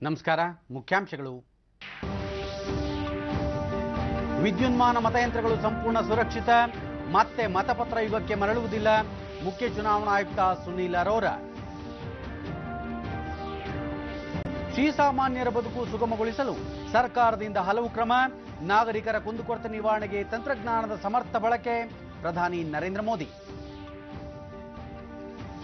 ನಮಸ್ಕಾರ. ಮುಖ್ಯಾಂಶಗಳು. ವಿದ್ಯುನ್ಮಾನ ಮತಯಂತ್ರಗಳು ಸಂಪೂರ್ಣ ಸುರಕ್ಷಿತ, ಮತ್ತೆ ಮತಪತ್ರ ಯುಗಕ್ಕೆ ಮರಳುವುದಿಲ್ಲ. ಮುಖ್ಯ ಚುನಾವಣಾ ಆಯುಕ್ತ ಸುನೀಲ್ ಅರೋರಾ. ಶ್ರೀಸಾಮಾನ್ಯರ ಬದುಕು ಸುಗಮಗೊಳಿಸಲು ಸರ್ಕಾರದಿಂದ ಹಲವು ಕ್ರಮ, ನಾಗರಿಕರ ಕುಂದುಕೊರತೆ ನಿವಾರಣೆಗೆ ತಂತ್ರಜ್ಞಾನದ ಸಮರ್ಥ ಬಳಕೆ. ಪ್ರಧಾನಿ ನರೇಂದ್ರ ಮೋದಿ.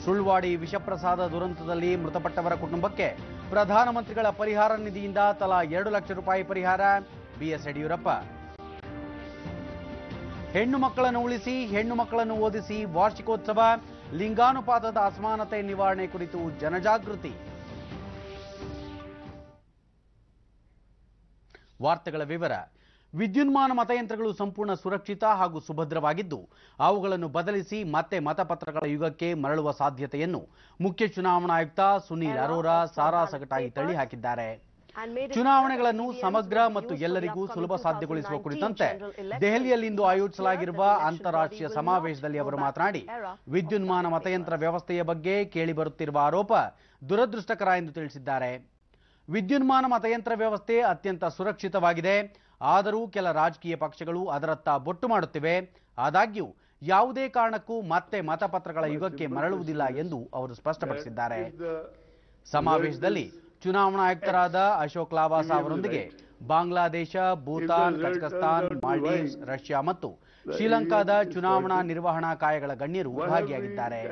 ಸುಳ್ವಾಡಿ ವಿಷಪ್ರಸಾದ ದುರಂತದಲ್ಲಿ ಮೃತಪಟ್ಟವರ ಕುಟುಂಬಕ್ಕೆ ಪ್ರಧಾನಮಂತ್ರಿಗಳ ಪರಿಹಾರ ನಿಧಿಯಿಂದ ತಲಾ 2 ಲಕ್ಷ ರೂಪಾಯಿ ಪರಿಹಾರ. ಬಿಎಸ್ ಯಡಿಯೂರಪ್ಪ. ಹೆಣ್ಣು ಮಕ್ಕಳನ್ನು ಉಳಿಸಿ, ಹೆಣ್ಣು ಮಕ್ಕಳನ್ನು ಓದಿಸಿ ವಾರ್ಷಿಕೋತ್ಸವ, ಲಿಂಗಾನುಪಾತದ ಅಸಮಾನತೆ ನಿವಾರಣೆ ಕುರಿತು ಜನಜಾಗೃತಿ. ವಾರ್ತೆಗಳ ವಿವರ. ವಿದ್ಯುನ್ಮಾನ ಮತಯಂತ್ರಗಳು ಸಂಪೂರ್ಣ ಸುರಕ್ಷಿತ ಹಾಗೂ ಸುಭದ್ರವಾಗಿದ್ದು, ಅವುಗಳನ್ನು ಬದಲಿಸಿ ಮತ್ತೆ ಮತಪತ್ರಗಳ ಯುಗಕ್ಕೆ ಮರಳುವ ಸಾಧ್ಯತೆಯನ್ನು ಮುಖ್ಯ ಚುನಾವಣಾ ಆಯುಕ್ತ ಸುನೀಲ್ ಅರೋರಾ ಸಾರಾಸಗಟಾಗಿ ತಳ್ಳಿಹಾಕಿದ್ದಾರೆ. ಚುನಾವಣೆಗಳನ್ನು ಸಮಗ್ರ ಮತ್ತು ಎಲ್ಲರಿಗೂ ಸುಲಭ ಸಾಧ್ಯಗೊಳಿಸುವ ಕುರಿತಂತೆ ದೆಹಲಿಯಲ್ಲಿಂದು ಆಯೋಜಿಸಲಾಗಿರುವ ಅಂತಾರಾಷ್ಟ್ರೀಯ ಸಮಾವೇಶದಲ್ಲಿ ಅವರು ಮಾತನಾಡಿ, ವಿದ್ಯುನ್ಮಾನ ಮತಯಂತ್ರ ವ್ಯವಸ್ಥೆಯ ಬಗ್ಗೆ ಕೇಳಿಬರುತ್ತಿರುವ ಆರೋಪ ದುರದೃಷ್ಟಕರ ಎಂದು ತಿಳಿಸಿದ್ದಾರೆ. ವಿದ್ಯುನ್ಮಾನ ಮತಯಂತ್ರ ವ್ಯವಸ್ಥೆ ಅತ್ಯಂತ ಸುರಕ್ಷಿತವಾಗಿದೆ, ಆದರೂ ಕೆಲ ರಾಜಕೀಯ ಪಕ್ಷಗಳು ಅದರತ್ತ ಬೊಟ್ಟು ಮಾಡುತ್ತಿವೆ. ಆದಾಗ್ಯೂ ಯಾವುದೇ ಕಾರಣಕ್ಕೂ ಮತ್ತೆ ಮತಪತ್ರಗಳ ಯುಗಕ್ಕೆ ಮರಳುವುದಿಲ್ಲ ಎಂದು ಅವರು ಸ್ಪಷ್ಟಪಡಿಸಿದ್ದಾರೆ. ಸಮಾವೇಶದಲ್ಲಿ ಚುನಾವಣಾ ಆಯುಕ್ತರಾದ ಅಶೋಕ್ ಲಾವಾಸಾ ಅವರೊಂದಿಗೆ ಬಾಂಗ್ಲಾದೇಶ, ಭೂತಾನ್, ಕಜಕಸ್ತಾನ್, ಮಾಲ್ಡೀವ್ಸ್, ರಷ್ಯಾ ಮತ್ತು ಶ್ರೀಲಂಕಾದ ಚುನಾವಣಾ ನಿರ್ವಹಣಾ ಕಾಯಗಳ ಗಣ್ಯರು ಭಾಗಿಯಾಗಿದ್ದಾರೆ.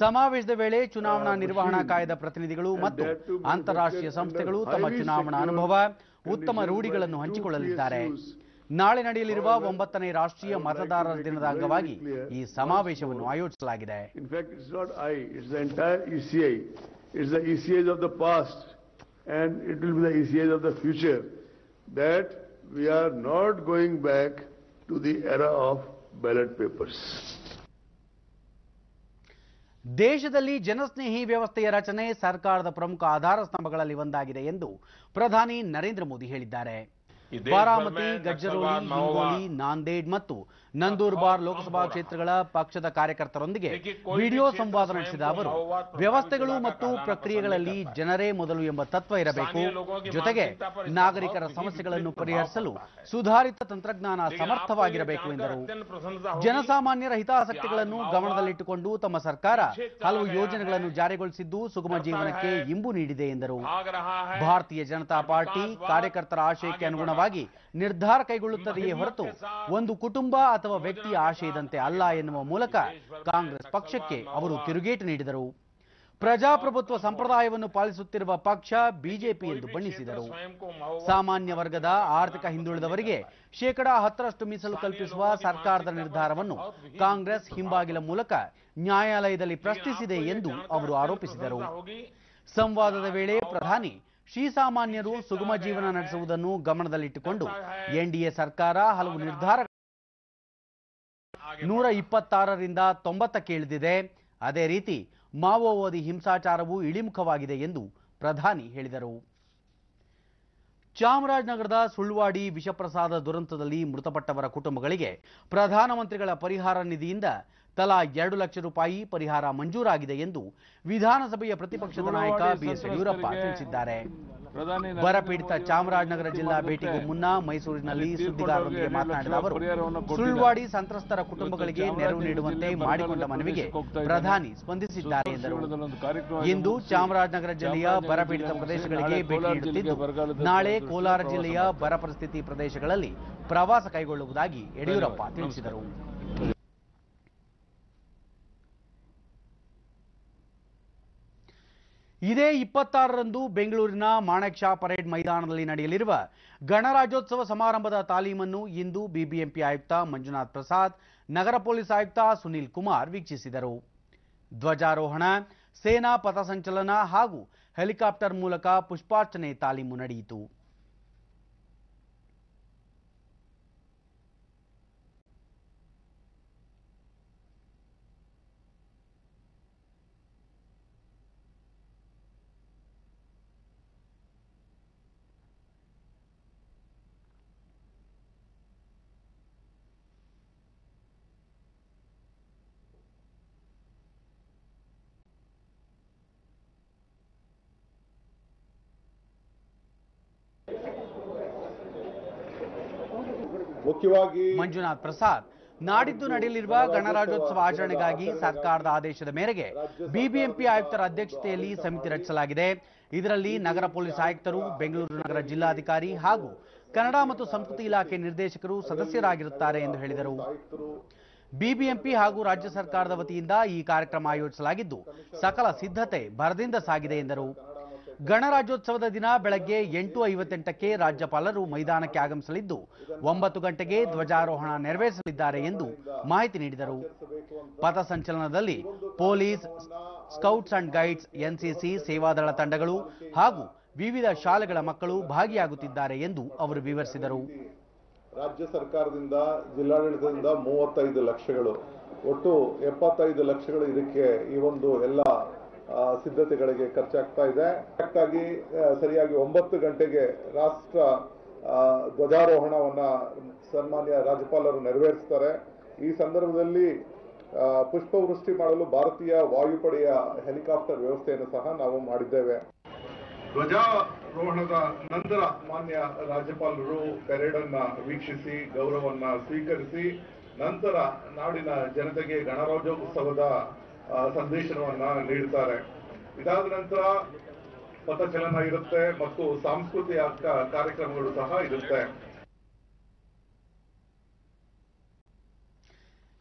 ಸಮಾವೇಶದ ವೇಳೆ ಚುನಾವಣಾ ನಿರ್ವಹಣಾ ಕಾಯದ ಪ್ರತಿನಿಧಿಗಳು ಮತ್ತು ಅಂತಾರಾಷ್ಟ್ರೀಯ ಸಂಸ್ಥೆಗಳು ತಮ್ಮ ಚುನಾವಣಾ ಅನುಭವ, ಉತ್ತಮ ರೂಢಿಗಳನ್ನು ಹಂಚಿಕೊಳ್ಳಲಿದ್ದಾರೆ. ನಾಳೆ ನಡೆಯಲಿರುವ 9ನೇ ರಾಷ್ಟ್ರೀಯ ಮತದಾರರ ದಿನದ ಅಂಗವಾಗಿ ಈ ಸಮಾವೇಶವನ್ನು ಆಯೋಜಿಸಲಾಗಿದೆ. It's the ECAs of the past and it will be the ECAs of the future, that we are not going back to the era of ballot papers. ದೇಶದಲ್ಲಿ ಜನಸ್ನೇಹಿ ವ್ಯವಸ್ಥೆಯ ರಚನೆ ಸರ್ಕಾರದ ಪ್ರಮುಖ ಆಧಾರ ಸ್ತಂಭಗಳಲ್ಲಿ ಒಂದಾಗಿದೆ ಎಂದು ಪ್ರಧಾನಿ ನರೇಂದ್ರ ಮೋದಿ ಹೇಳಿದ್ದಾರೆ. ಬಾರಾಮತಿ, ಗಡ್ಚರೋಲಿ, ಹಿಂಗೋಲಿ, ನಾಂದೇಡ್ ಮತ್ತು ನಂದೂರ್ಬಾರ್ ಲೋಕಸಭಾ ಕ್ಷೇತ್ರಗಳ ಪಕ್ಷದ ಕಾರ್ಯಕರ್ತರೊಂದಿಗೆ ವಿಡಿಯೋ ಸಂವಾದ ನಡೆಸಿದ ಅವರು, ವ್ಯವಸ್ಥೆಗಳು ಮತ್ತು ಪ್ರಕ್ರಿಯೆಗಳಲ್ಲಿ ಜನರೇ ಮೊದಲು ಎಂಬ ತತ್ವ ಇರಬೇಕು. ಜೊತೆಗೆ ನಾಗರಿಕರ ಸಮಸ್ಯೆಗಳನ್ನು ಪರಿಹರಿಸಲು ಸುಧಾರಿತ ತಂತ್ರಜ್ಞಾನ ಸಮರ್ಥವಾಗಿರಬೇಕು ಎಂದರು. ಜನಸಾಮಾನ್ಯರ ಹಿತಾಸಕ್ತಿಗಳನ್ನು ಗಮನದಲ್ಲಿಟ್ಟುಕೊಂಡು ತಮ್ಮ ಸರ್ಕಾರ ಹಲವು ಯೋಜನೆಗಳನ್ನು ಜಾರಿಗೊಳಿಸಿದ್ದು ಸುಗಮ ಜೀವನಕ್ಕೆ ಇಂಬು ನೀಡಿದೆ ಎಂದರು. ಭಾರತೀಯ ಜನತಾ ಪಾರ್ಟಿ ಕಾರ್ಯಕರ್ತರ ಆಶಯಕ್ಕೆ ಅನುಗುಣವಾಗಿ ನಿರ್ಧಾರ ಕೈಗೊಳ್ಳುತ್ತದೆಯೇ ಹೊರತು ಒಂದು ಕುಟುಂಬ ಅಥವಾ ವ್ಯಕ್ತಿಯ ಆಶಯದಂತೆ ಅಲ್ಲ ಎನ್ನುವ ಮೂಲಕ ಕಾಂಗ್ರೆಸ್ ಪಕ್ಷಕ್ಕೆ ಅವರು ತಿರುಗೇಟು ನೀಡಿದರು. ಪ್ರಜಾಪ್ರಭುತ್ವ ಸಂಪ್ರದಾಯವನ್ನು ಪಾಲಿಸುತ್ತಿರುವ ಪಕ್ಷ ಬಿಜೆಪಿ ಎಂದು ಬಣ್ಣಿಸಿದರು. ಸಾಮಾನ್ಯ ವರ್ಗದ ಆರ್ಥಿಕ ಹಿಂದುಳಿದವರಿಗೆ 10% ಮೀಸಲು ಕಲ್ಪಿಸುವ ಸರ್ಕಾರದ ನಿರ್ಧಾರವನ್ನು ಕಾಂಗ್ರೆಸ್ ಹಿಂಬಾಗಿಲ ಮೂಲಕ ನ್ಯಾಯಾಲಯದಲ್ಲಿ ಪ್ರಶ್ನಿಸಿದೆ ಎಂದು ಅವರು ಆರೋಪಿಸಿದರು. ಸಂವಾದದ ವೇಳೆ ಪ್ರಧಾನಿ ಶ್ರೀಸಾಮಾನ್ಯರು ಸುಗಮ ಜೀವನ ನಡೆಸುವುದನ್ನು ಗಮನದಲ್ಲಿಟ್ಟುಕೊಂಡು ಎನ್ಡಿಎ ಸರ್ಕಾರ ಹಲವು ನಿರ್ಧಾರ 126ರಿಂದ 90ಕ್ಕೆ ಇಳಿದಿದೆ. ಅದೇ ರೀತಿ ಮಾವೋವಾದಿ ಹಿಂಸಾಚಾರವು ಇಳಿಮುಖವಾಗಿದೆ ಎಂದು ಪ್ರಧಾನಿ ಹೇಳಿದರು. ಚಾಮರಾಜನಗರದ ಸುಳ್ವಾಡಿ ವಿಷಪ್ರಸಾದ ದುರಂತದಲ್ಲಿ ಮೃತಪಟ್ಟವರ ಕುಟುಂಬಗಳಿಗೆ ಪ್ರಧಾನಮಂತ್ರಿಗಳ ಪರಿಹಾರ ನಿಧಿಯಿಂದ ತಲಾ 2 ಲಕ್ಷ ರೂಪಾಯಿ ಪರಿಹಾರ ಮಂಜೂರಾಗಿದೆ ಎಂದು ವಿಧಾನಸಭೆಯ ಪ್ರತಿಪಕ್ಷದ ನಾಯಕ ಬಿಎಸ್ ಯಡಿಯೂರಪ್ಪ ತಿಳಿಸಿದ್ದಾರೆ. ಬರಪೀಡಿತ ಚಾಮರಾಜನಗರ ಜಿಲ್ಲಾ ಭೇಟಿಗೂ ಮುನ್ನ ಮೈಸೂರಿನಲ್ಲಿ ಸುದ್ದಿಗಾರರೊಂದಿಗೆ ಮಾತನಾಡಿದ ಅವರು, ಸುಳ್ವಾಡಿ ಸಂತ್ರಸ್ತರ ಕುಟುಂಬಗಳಿಗೆ ನೆರವು ನೀಡುವಂತೆ ಮಾಡಿಕೊಂಡ ಮನವಿಗೆ ಪ್ರಧಾನಿ ಸ್ಪಂದಿಸಿದ್ದಾರೆ ಎಂದರು. ಇಂದು ಚಾಮರಾಜನಗರ ಜಿಲ್ಲೆಯ ಬರಪೀಡಿತ ಪ್ರದೇಶಗಳಿಗೆ ಭೇಟಿ ನೀಡುತ್ತಿದ್ದು, ನಾಳೆ ಕೋಲಾರ ಜಿಲ್ಲೆಯ ಬರ ಪರಿಸ್ಥಿತಿ ಪ್ರದೇಶಗಳಲ್ಲಿ ಪ್ರವಾಸ ಕೈಗೊಳ್ಳುವುದಾಗಿ ಯಡಿಯೂರಪ್ಪ ತಿಳಿಸಿದರು. ಇದೇ 26ರಂದು ಬೆಂಗಳೂರಿನ ಮಾಣೆಕ್ ಷಾ ಪರೇಡ್ ಮೈದಾನದಲ್ಲಿ ನಡೆಯಲಿರುವ ಗಣರಾಜ್ಯೋತ್ಸವ ಸಮಾರಂಭದ ತಾಲೀಮನ್ನು ಇಂದು ಬಿಬಿಎಂಪಿ ಆಯುಕ್ತ ಮಂಜುನಾಥ್ ಪ್ರಸಾದ್, ನಗರ ಪೊಲೀಸ್ ಆಯುಕ್ತ ಸುನೀಲ್ ಕುಮಾರ್ ವೀಕ್ಷಿಸಿದರು. ಧ್ವಜಾರೋಹಣ, ಸೇನಾ ಪಥಸಂಚಲನ ಹಾಗೂ ಹೆಲಿಕಾಪ್ಟರ್ ಮೂಲಕ ಪುಷ್ಪಾರ್ಚನೆ ತಾಲೀಮು ನಡೆಯಿತು. ಮುಖ್ಯವಾಗಿ ಮಂಜುನಾಥ್ ಪ್ರಸಾದ್ ನಾಡಿದ್ದು ನಡೆಯಲಿರುವ ಗಣರಾಜ್ಯೋತ್ಸವ ಆಚರಣೆಗಾಗಿ ಸರ್ಕಾರದ ಆದೇಶದ ಮೇರೆಗೆ ಬಿಬಿಎಂಪಿ ಆಯುಕ್ತರ ಅಧ್ಯಕ್ಷತೆಯಲ್ಲಿ ಸಮಿತಿ ರಚಿಸಲಾಗಿದೆ. ಇದರಲ್ಲಿ ನಗರ ಪೊಲೀಸ್ ಆಯುಕ್ತರು, ಬೆಂಗಳೂರು ನಗರ ಜಿಲ್ಲಾಧಿಕಾರಿ ಹಾಗೂ ಕನ್ನಡ ಮತ್ತು ಸಂಸ್ಕೃತಿ ಇಲಾಖೆ ನಿರ್ದೇಶಕರು ಸದಸ್ಯರಾಗಿರುತ್ತಾರೆ ಎಂದು ಹೇಳಿದರು. ಬಿಬಿಎಂಪಿ ಹಾಗೂ ರಾಜ್ಯ ಸರ್ಕಾರದ ವತಿಯಿಂದ ಈ ಕಾರ್ಯಕ್ರಮ ಆಯೋಜಿಸಲಾಗಿದ್ದು ಸಕಲ ಸಿದ್ಧತೆ ಭರದಿಂದ ಸಾಗಿದೆ ಎಂದರು. ಗಣರಾಜ್ಯೋತ್ಸವದ ದಿನ ಬೆಳಗ್ಗೆ 8:58ಕ್ಕೆ ರಾಜ್ಯಪಾಲರು ಮೈದಾನಕ್ಕೆ ಆಗಮಿಸಲಿದ್ದು 9 ಗಂಟೆಗೆ ಧ್ವಜಾರೋಹಣ ನೆರವೇರಿಸಲಿದ್ದಾರೆ ಎಂದು ಮಾಹಿತಿ ನೀಡಿದರು. ಪಥಸಂಚಲನದಲ್ಲಿ police, scouts and guides, NCC, Sevadal ತಂಡಗಳು ಹಾಗೂ ವಿವಿಧ ಶಾಲೆಗಳ ಮಕ್ಕಳು ಭಾಗಿಯಾಗುತ್ತಿದ್ದಾರೆ ಎಂದು ಅವರು ವಿವರಿಸಿದರು. ರಾಜ್ಯ ಸರ್ಕಾರದಿಂದ ಜಿಲ್ಲಾಡಳಿತದಿಂದ 35 ಲಕ್ಷಗಳು, ಒಟ್ಟು 75 ಲಕ್ಷಗಳು ಇದಕ್ಕೆ ಈ ಒಂದು ಎಲ್ಲ ಸಿದ್ಧತೆಗಳಿಗೆ ಖರ್ಚಾಗ್ತಾ ಇದೆ. ಹಾಗಾಗಿ ಸರಿಯಾಗಿ 9 ಗಂಟೆಗೆ ರಾಷ್ಟ್ರ ಧ್ವಜಾರೋಹಣವನ್ನ ಸನ್ಮಾನ್ಯ ರಾಜ್ಯಪಾಲರು ನೆರವೇರಿಸ್ತಾರೆ. ಈ ಸಂದರ್ಭದಲ್ಲಿ ಪುಷ್ಪವೃಷ್ಟಿ ಮಾಡಲು ಭಾರತೀಯ ವಾಯುಪಡೆಯ ಹೆಲಿಕಾಪ್ಟರ್ ವ್ಯವಸ್ಥೆಯನ್ನು ಸಹ ನಾವು ಮಾಡಿದ್ದೇವೆ. ಧ್ವಜಾರೋಹಣದ ನಂತರ ಮಾನ್ಯ ರಾಜ್ಯಪಾಲರು ಪೆರೇಡ್ ಅನ್ನ ವೀಕ್ಷಿಸಿ ಗೌರವವನ್ನ ಸ್ವೀಕರಿಸಿ ನಂತರ ನಾಡಿನ ಜನತೆಗೆ ಗಣರಾಜ್ಯೋತ್ಸವದ ಸಂದೇಶವನ್ನ ನೀಡುತ್ತಾರೆ. ಇದಾದ ನಂತರ ಪಥಚಲನ ಇರುತ್ತೆ ಮತ್ತು ಸಾಂಸ್ಕೃತಿಕ ಕಾರ್ಯಕ್ರಮಗಳು ಸಹ ಇರುತ್ತೆ.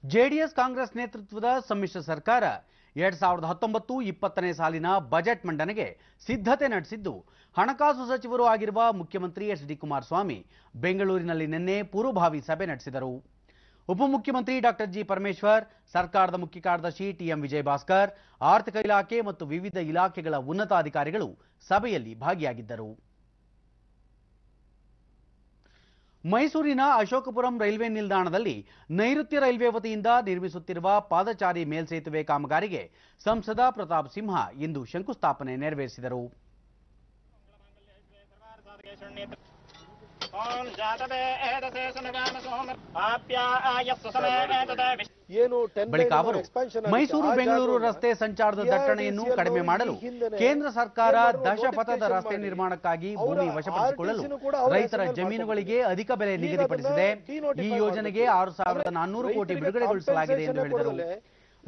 ಜೆಡಿಎಸ್ ಕಾಂಗ್ರೆಸ್ ನೇತೃತ್ವದ ಸಮ್ಮಿಶ್ರ ಸರ್ಕಾರ 2019-20 ಸಾಲಿನ ಬಜೆಟ್ ಮಂಡನೆಗೆ ಸಿದ್ಧತೆ ನಡೆಸಿದ್ದು, ಹಣಕಾಸು ಸಚಿವರು ಆಗಿರುವ ಮುಖ್ಯಮಂತ್ರಿ ಎಚ್ ಡಿ ಕುಮಾರಸ್ವಾಮಿ ಬೆಂಗಳೂರಿನಲ್ಲಿ ನಿನ್ನೆ ಪೂರ್ವಭಾವಿ ಸಭೆ ನಡೆಸಿದರು. ಉಪಮುಖ್ಯಮಂತ್ರಿ ಡಾಕ್ಟರ್ ಜಿ ಪರಮೇಶ್ವರ್, ಸರ್ಕಾರದ ಮುಖ್ಯ ಕಾರ್ಯದರ್ಶಿ ಟಿಎಂ ವಿಜಯಭಾಸ್ಕರ್, ಆರ್ಥಿಕ ಇಲಾಖೆ ಮತ್ತು ವಿವಿಧ ಇಲಾಖೆಗಳ ಉನ್ನತಾಧಿಕಾರಿಗಳು ಸಭೆಯಲ್ಲಿ ಭಾಗಿಯಾಗಿದ್ದರು. ಮೈಸೂರಿನ ಅಶೋಕಪುರಂ ರೈಲ್ವೆ ನಿಲ್ದಾಣದಲ್ಲಿ ನೈಋತ್ಯ ರೈಲ್ವೆ ವತಿಯಿಂದ ನಿರ್ಮಿಸುತ್ತಿರುವ ಪಾದಚಾರಿ ಮೇಲ್ಸೇತುವೆ ಕಾಮಗಾರಿಗೆ ಸಂಸದ ಪ್ರತಾಪ್ ಸಿಂಹ ಇಂದು ಶಂಕುಸ್ಥಾಪನೆ ನೆರವೇರಿಸಿದರು. ಬಳಿಕ ಅವರು ಮೈಸೂರು ಬೆಂಗಳೂರು ರಸ್ತೆ ಸಂಚಾರದ ದಟ್ಟಣೆಯನ್ನು ಕಡಿಮೆ ಮಾಡಲು ಕೇಂದ್ರ ಸರ್ಕಾರ ದಶಪಥದ ರಸ್ತೆ ನಿರ್ಮಾಣಕ್ಕಾಗಿ ಭೂಮಿ ವಶಪಡಿಸಿಕೊಳ್ಳಲು ರೈತರ ಜಮೀನುಗಳಿಗೆ ಅಧಿಕ ಬೆಲೆ ನಿಗದಿಪಡಿಸಿದೆ. ಈ ಯೋಜನೆಗೆ 6,400 ಕೋಟಿ ಬಿಡುಗಡೆಗೊಳಿಸಲಾಗಿದೆ ಎಂದು ಹೇಳಿದರು.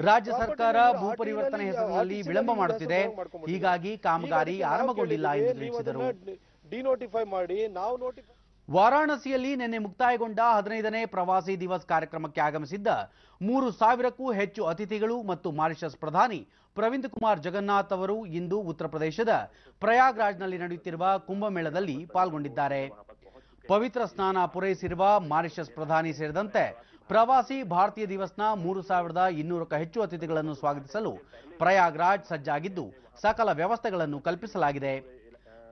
ರಾಜ್ಯ ಸರ್ಕಾರ ಭೂ ಪರಿವರ್ತನೆ ಹೆಸರಿನಲ್ಲಿ ವಿಳಂಬ ಮಾಡುತ್ತಿದೆ, ಹೀಗಾಗಿ ಕಾಮಗಾರಿ ಆರಂಭಗೊಂಡಿಲ್ಲ ಎಂದು ತಿಳಿಸಿದರು. ವಾರಾಣಸಿಯಲ್ಲಿ ನಿನ್ನೆ ಮುಕ್ತಾಯಗೊಂಡ 15ನೇ ಪ್ರವಾಸಿ ದಿವಸ್ ಕಾರ್ಯಕ್ರಮಕ್ಕೆ ಆಗಮಿಸಿದ್ದ 3,000ಕ್ಕೂ ಹೆಚ್ಚು ಅತಿಥಿಗಳು ಮತ್ತು ಮಾರಿಷಸ್ ಪ್ರಧಾನಿ ಪ್ರವಿಂದ್ ಕುಮಾರ್ ಜಗನ್ನಾಥ್ ಅವರು ಇಂದು ಉತ್ತರ ಪ್ರದೇಶದ ಪ್ರಯಾಗ್ರಾಜ್ನಲ್ಲಿ ನಡೆಯುತ್ತಿರುವ ಕುಂಭಮೇಳದಲ್ಲಿ ಪಾಲ್ಗೊಂಡಿದ್ದಾರೆ. ಪವಿತ್ರ ಸ್ನಾನ ಪೂರೈಸಿರುವ ಮಾರಿಷಸ್ ಪ್ರಧಾನಿ ಸೇರಿದಂತೆ ಪ್ರವಾಸಿ ಭಾರತೀಯ ದಿವಸ್ನ 3,200ಕ್ಕೂ ಹೆಚ್ಚು ಅತಿಥಿಗಳನ್ನು ಸ್ವಾಗತಿಸಲು ಪ್ರಯಾಗ್ರಾಜ್ ಸಜ್ಜಾಗಿದ್ದು ಸಕಲ ವ್ಯವಸ್ಥೆಗಳನ್ನು ಕಲ್ಪಿಸಲಾಗಿದೆ.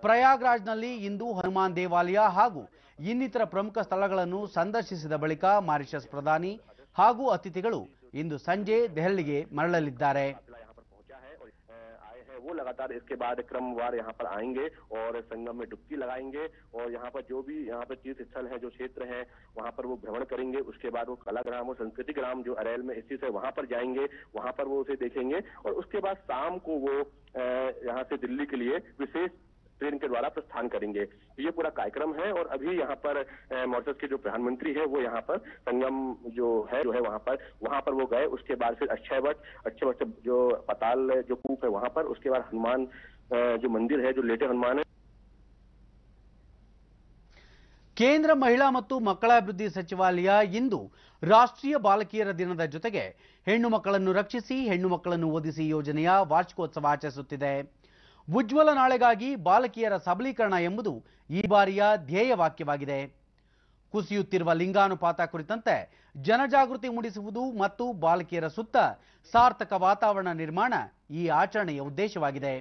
ಪ್ರಯಾಗ್ರಾಜ್ನಲ್ಲಿ ಇಂದು ಹನುಮಾನ್ ದೇವಾಲಯ ಹಾಗೂ ಇನ್ನಿತರ ಪ್ರಮುಖ ಸ್ಥಳಗಳನ್ನು ಸಂದರ್ಶಿಸಿದ ಬಳಿಕ ಮಾರಿಷಸ್ ಪ್ರಧಾನಿ ಹಾಗೂ ಅತಿಥಿಗಳು ಇಂದು ಸಂಜೆ ದೆಹಲಿಗೆ ಮರಳಲಿದ್ದಾರೆ. वो लगातार इसके बाद क्रमवार यहाँ पर आएंगे और संगम में डुबकी लगाएंगे और यहाँ पर जो भी यहाँ पर तीर्थ स्थल है, जो क्षेत्र है, वहाँ पर वो भ्रमण करेंगे. उसके बाद वो कलाग्राम और संस्कृति ग्राम जो अरेल में स्थित है वहाँ पर जाएंगे, वहाँ पर वो उसे देखेंगे और उसके बाद शाम को वो यहाँ से दिल्ली के लिए विशेष ट्रेन के द्वारा प्रस्थान करेंगे. ये पूरा कार्यक्रम है और अभी यहाँ पर मॉरिशस के जो प्रधानमंत्री है वो यहाँ पर संगम जो है वहाँ पर वो गए. उसके बाद फिर अक्षय वट जो पताल जो कूप है वहाँ पर, उसके बाद हनुमान जो मंदिर है, जो लेटे हनुमान है. ಕೇಂದ್ರ ಮಹಿಳಾ ಮತ್ತು ಮಕ್ಕಳ ಅಭಿವೃದ್ಧಿ ಸಚಿವಾಲಯ ಇಂದು ರಾಷ್ಟ್ರೀಯ ಬಾಲಕಿಯರ ದಿನದ ಜೊತೆಗೆ ಹೆಣ್ಣು ಮಕ್ಕಳನ್ನು ರಕ್ಷಿಸಿ ಹೆಣ್ಣು ಮಕ್ಕಳನ್ನು ಓದಿಸಿ ಯೋಜನೆಯ ವಾರ್ಷಿಕೋತ್ಸವ ಆಚರಿಸುತ್ತಿದೆ. ಉಜ್ವಲ ನಾಳೆಗಾಗಿ ಬಾಲಕಿಯರ ಸಬಲೀಕರಣ ಎಂಬುದು ಈ ಬಾರಿಯ ಧ್ಯೇಯ ವಾಕ್ಯವಾಗಿದೆ. ಕುಸಿಯುತ್ತಿರುವ ಲಿಂಗಾನುಪಾತ ಕುರಿತಂತೆ ಜನಜಾಗೃತಿ ಮೂಡಿಸುವುದು ಮತ್ತು ಬಾಲಕಿಯರ ಸುತ್ತ ಸಾರ್ಥಕ ವಾತಾವರಣ ನಿರ್ಮಾಣ ಈ ಆಚರಣೆಯ ಉದ್ದೇಶವಾಗಿದೆ.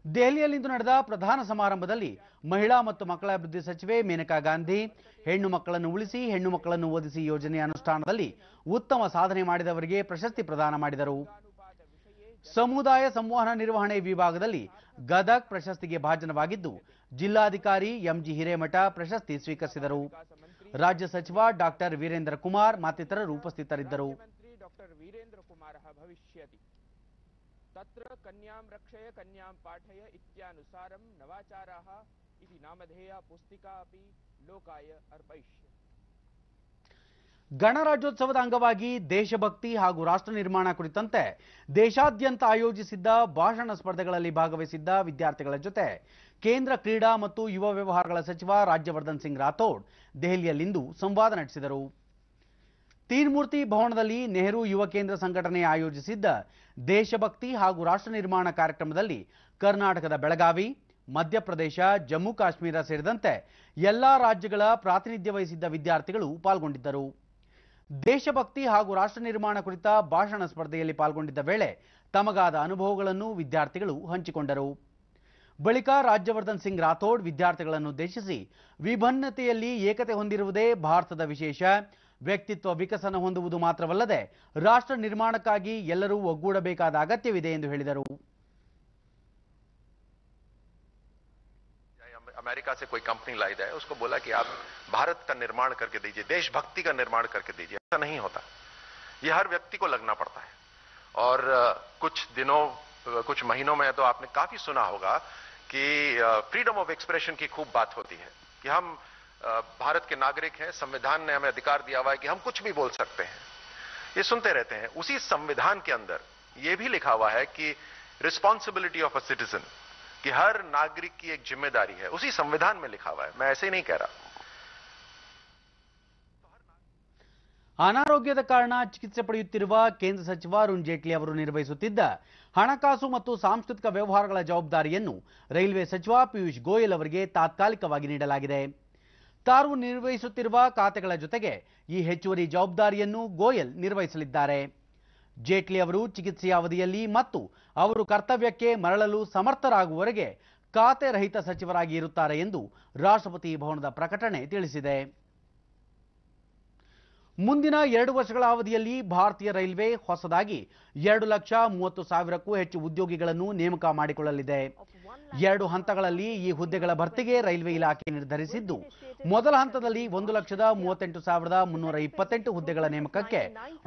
ದೆಹಲಿಯಲ್ಲಿಂದು ನಡೆದ ಪ್ರಧಾನ ಸಮಾರಂಭದಲ್ಲಿ ಮಹಿಳಾ ಮತ್ತು ಮಕ್ಕಳ ಅಭಿವೃದ್ಧಿ ಸಚಿವೆ ಮೇನಕಾ ಗಾಂಧಿ ಹೆಣ್ಣು ಮಕ್ಕಳನ್ನು ಉಳಿಸಿ ಹೆಣ್ಣು ಮಕ್ಕಳನ್ನು ಓದಿಸಿ ಯೋಜನೆಯ ಅನುಷ್ಠಾನದಲ್ಲಿ ಉತ್ತಮ ಸಾಧನೆ ಮಾಡಿದವರಿಗೆ ಪ್ರಶಸ್ತಿ ಪ್ರದಾನ ಮಾಡಿದರು. ಸಮುದಾಯ ಸಂವಹನ ನಿರ್ವಹಣೆ ವಿಭಾಗದಲ್ಲಿ ಗದಗ್ ಪ್ರಶಸ್ತಿಗೆ ಭಾಜನವಾಗಿದ್ದು ಜಿಲ್ಲಾಧಿಕಾರಿ ಎಂಜಿ ಹಿರೇಮಠ ಪ್ರಶಸ್ತಿ ಸ್ವೀಕರಿಸಿದರು. ರಾಜ್ಯ ಸಚಿವ ಡಾಕ್ಟರ್ ವೀರೇಂದ್ರ ಕುಮಾರ್ ಮತ್ತಿತರರು ಉಪಸ್ಥಿತರಿದ್ದರು. तत्र कन्यां रक्षय कन्यां पाठय इत्यानुसारं नवाचाराः इति नामधेया पुस्तिका अपि लोकाय अर्पयिष्यति. ಗಣರಾಜ್ಯೋತ್ಸವದ ಅಂಗವಾಗಿ ದೇಶಭಕ್ತಿ ಹಾಗೂ ರಾಷ್ಟ್ರ ನಿರ್ಮಾಣ ಕುರಿತಂತೆ ದೇಶಾದ್ಯಂತ ಆಯೋಜಿಸಿದ್ದ ಭಾಷಣ ಸ್ಪರ್ಧೆಗಳಲ್ಲಿ ಭಾಗವಹಿಸಿದ್ದ ವಿದ್ಯಾರ್ಥಿಗಳ ಜೊತೆ ಕೇಂದ್ರ ಕ್ರೀಡಾ ಮತ್ತು ಯುವ ವ್ಯವಹಾರಗಳ ಸಚಿವ ರಾಜ್ಯವರ್ಧನ್ ಸಿಂಗ್ ರಾಥೋಡ್ ದೆಹಲಿಯಲ್ಲಿಂದು ಸಂವಾದ ನಡೆಸಿದರು. ತೀನ್ಮೂರ್ತಿ ಭವನದಲ್ಲಿ ನೆಹರು ಯುವ ಕೇಂದ್ರ ಸಂಘಟನೆ ಆಯೋಜಿಸಿದ್ದ ದೇಶಭಕ್ತಿ ಹಾಗೂ ರಾಷ್ಟ್ರ ನಿರ್ಮಾಣ ಕಾರ್ಯಕ್ರಮದಲ್ಲಿ ಕರ್ನಾಟಕದ ಬೆಳಗಾವಿ, ಮಧ್ಯಪ್ರದೇಶ, ಜಮ್ಮು ಕಾಶ್ಮೀರ ಸೇರಿದಂತೆ ಎಲ್ಲಾ ರಾಜ್ಯಗಳ ಪ್ರಾತಿನಿಧ್ಯ ವಹಿಸಿದ್ದ ವಿದ್ಯಾರ್ಥಿಗಳು ಪಾಲ್ಗೊಂಡಿದ್ದರು. ದೇಶಭಕ್ತಿ ಹಾಗೂ ರಾಷ್ಟ್ರ ನಿರ್ಮಾಣ ಕುರಿತ ಭಾಷಣ ಸ್ಪರ್ಧೆಯಲ್ಲಿ ಪಾಲ್ಗೊಂಡಿದ್ದ ವೇಳೆ ತಮಗಾದ ಅನುಭವಗಳನ್ನು ವಿದ್ಯಾರ್ಥಿಗಳು ಹಂಚಿಕೊಂಡರು. ಬಳಿಕ ರಾಜ್ಯವರ್ಧನ್ ಸಿಂಗ್ ರಾಥೋಡ್ ವಿದ್ಯಾರ್ಥಿಗಳನ್ನು ಉದ್ದೇಶಿಸಿ ವಿಭಿನ್ನತೆಯಲ್ಲಿ ಏಕತೆ ಹೊಂದಿರುವುದೇ ಭಾರತದ ವಿಶೇಷ, ವ್ಯಕ್ತಿತ್ವ ವಿಕಸನ ಹೊಂದುವುದು ಮಾತ್ರವಲ್ಲದೆ ರಾಷ್ಟ್ರ ನಿರ್ಮಾಣಕ್ಕಾಗಿ ಎಲ್ಲರೂ ಒಗ್ಗೂಡಬೇಕಾದ ಅಗತ್ಯವಿದೆ ಎಂದು ಹೇಳಿದರು. अमेरिका से कोई कंपनी लाई जाए, उसको बोला कि आप भारत का निर्माण करके दीजिए, देशभक्ति का निर्माण करके दीजिए. ऐसा नहीं होता, ये हर व्यक्ति को लगना पड़ता है. और कुछ महीनों में तो आपने काफी सुना होगा कि फ्रीडम ऑफ एक्सप्रेशन की खूब बात होती है कि हम भारत के नागरिक हैं, संविधान ने हमें अधिकार दिया हुआ है कि हम कुछ भी बोल सकते हैं. ये सुनते रहते हैं. उसी संविधान के अंदर ये भी लिखा हुआ है कि रिस्पॉन्सिबिलिटी ऑफ अ सिटीजन, कि हर नागरिक की एक जिम्मेदारी है. उसी संविधान में लिखा हुआ है, मैं ऐसे ही नहीं कह रहा. ಅನಾರೋಗ್ಯದ ಕಾರಣ ಚಿಕಿತ್ಸೆ ಪಡೆಯುತ್ತಿರುವ ಕೇಂದ್ರ ಸಚಿವ ಅರುಣ್ ಜೇಟ್ಲಿ ಅವರು ನಿರ್ವಹಿಸುತ್ತಿದ್ದ ಹಣಕಾಸು ಮತ್ತು ಸಾಂಸ್ಕೃತಿಕ ವ್ಯವಹಾರಗಳ ಜವಾಬ್ದಾರಿಯನ್ನು ರೈಲ್ವೆ ಸಚಿವ ಪಿಯೂಷ್ ಗೋಯಲ್ ಅವರಿಗೆ ತಾತ್ಕಾಲಿಕವಾಗಿ ನೀಡಲಾಗಿದೆ. ತಾವು ನಿರ್ವಹಿಸುತ್ತಿರುವ ಖಾತೆಗಳ ಜೊತೆಗೆ ಈ ಹೆಚ್ಚುವರಿ ಜವಾಬ್ದಾರಿಯನ್ನು ಗೋಯಲ್ ನಿರ್ವಹಿಸಲಿದ್ದಾರೆ. ಜೇಟ್ಲಿ ಅವರು ಚಿಕಿತ್ಸೆಯ ಅವಧಿಯಲ್ಲಿ ಮತ್ತು ಅವರು ಕರ್ತವ್ಯಕ್ಕೆ ಮರಳಲು ಸಮರ್ಥರಾಗುವವರೆಗೆ ಖಾತೆ ರಹಿತ ಸಚಿವರಾಗಿ ಇರುತ್ತಾರೆ ಎಂದು ರಾಷ್ಟ್ರಪತಿ ಭವನದ ಪ್ರಕಟಣೆ ತಿಳಿಸಿದೆ. ಮುಂದಿನ 2 ವರ್ಷಗಳ ಅವಧಿಯಲ್ಲಿ ಭಾರತೀಯ ರೈಲ್ವೆ ಹೊಸದಾಗಿ 2,30,000ಕ್ಕೂ ಹೆಚ್ಚು ಉದ್ಯೋಗಿಗಳನ್ನು ನೇಮಕ ಮಾಡಿಕೊಳ್ಳಲಿದೆ. 2 ಹಂತಗಳಲ್ಲಿ ಈ ಹುದ್ದೆಗಳ ಭರ್ತಿಗೆ ರೈಲ್ವೆ ಇಲಾಖೆ ನಿರ್ಧರಿಸಿದ್ದು, ಮೊದಲ ಹಂತದಲ್ಲಿ 1,38,328 ಹುದ್ದೆಗಳ ನೇಮಕಕ್ಕೆ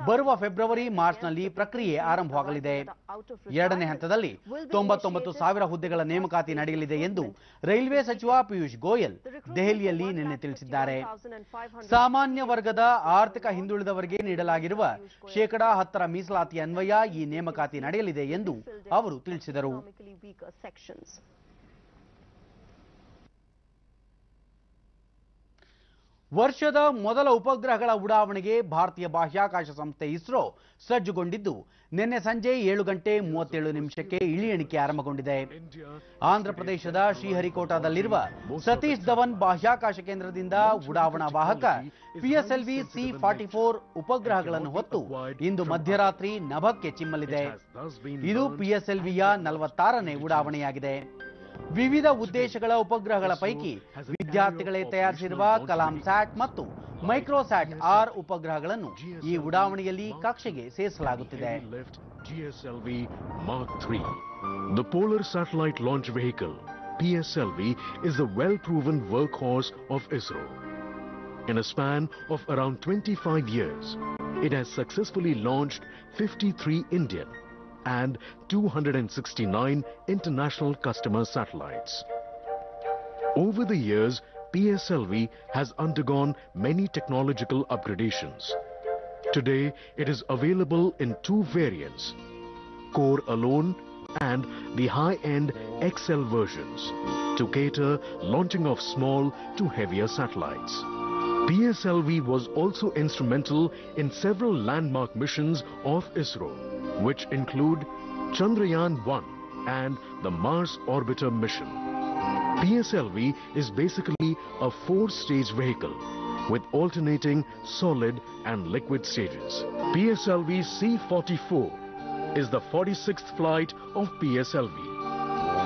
ಬರುವ ಫೆಬ್ರವರಿ ಮಾರ್ಚ್ನಲ್ಲಿ ಪ್ರಕ್ರಿಯೆ ಆರಂಭವಾಗಲಿದೆ. ಎರಡನೇ ಹಂತದಲ್ಲಿ 99,000 ಹುದ್ದೆಗಳ ನೇಮಕಾತಿ ನಡೆಯಲಿದೆ ಎಂದು ರೈಲ್ವೆ ಸಚಿವ ಪಿಯೂಷ್ ಗೋಯಲ್ ದೆಹಲಿಯಲ್ಲಿ ನಿನ್ನೆ ತಿಳಿಸಿದ್ದಾರೆ. ಸಾಮಾನ್ಯ ವರ್ಗದ ಆರ್ಥಿಕ ಹಿಂದುಳಿದವರಿಗೆ ನೀಡಲಾಗಿರುವ ಶೇಕಡಾ 10 ಮೀಸಲಾತಿ ಅನ್ವಯ ಈ ನೇಮಕಾತಿ ನಡೆಯಲಿದೆ ಎಂದು ಅವರು ತಿಳಿಸಿದರು. ವರ್ಷದ ಮೊದಲ ಉಪಗ್ರಹಗಳ ಉಡಾವಣೆಗೆ ಭಾರತೀಯ ಬಾಹ್ಯಾಕಾಶ ಸಂಸ್ಥೆ ಇಸ್ರೋ ಸಜ್ಜುಗೊಂಡಿದ್ದು, ನಿನ್ನೆ ಸಂಜೆ 7:37 ಇಳಿ ಎಣಿಕೆ ಆರಂಭಗೊಂಡಿದೆ. ಆಂಧ್ರಪ್ರದೇಶದ ಶ್ರೀಹರಿಕೋಟಾದಲ್ಲಿರುವ ಸತೀಶ್ ಧವನ್ ಬಾಹ್ಯಾಕಾಶ ಕೇಂದ್ರದಿಂದ ಉಡಾವಣಾ ವಾಹಕ PSLV C-44 ಉಪಗ್ರಹಗಳನ್ನು ಹೊತ್ತು ಇಂದು ಮಧ್ಯರಾತ್ರಿ ನಭಕ್ಕೆ ಚಿಮ್ಮಲಿದೆ. ಇದು PSLVಯ 46ನೇ ಉಡಾವಣೆಯಾಗಿದೆ. ವಿವಿಧ ಉದ್ದೇಶಗಳ ಉಪಗ್ರಹಗಳ ಪೈಕಿ ವಿದ್ಯಾರ್ಥಿಗಳೇ ತಯಾರಿಸಿರುವ ಕಲಾಂ ಸ್ಯಾಟ್ ಮತ್ತು ಮೈಕ್ರೋಸ್ಯಾಟ್ R ಉಪಗ್ರಹಗಳನ್ನು ಈ ಉಡಾವಣೆಯಲ್ಲಿ ಕಕ್ಷೆಗೆ ಸೇರಿಸಲಾಗುತ್ತಿದೆ. GSLV Mark III. The Polar Satellite Launch Vehicle, PSLV, is the well-proven workhorse of ISRO. In a span of around 25 years, it has successfully launched 53 Indian and 269 international customer satellites. Over the years, PSLV has undergone many technological upgradations. Today, it is available in 2 variants, Core Alone and the high-end XL versions, to cater launching of small to heavier satellites. PSLV was also instrumental in several landmark missions of ISRO, which include Chandrayaan-1 and the Mars Orbiter mission. PSLV is basically a 4-stage vehicle with alternating solid and liquid stages. PSLV C-44 is the 46th flight of PSLV.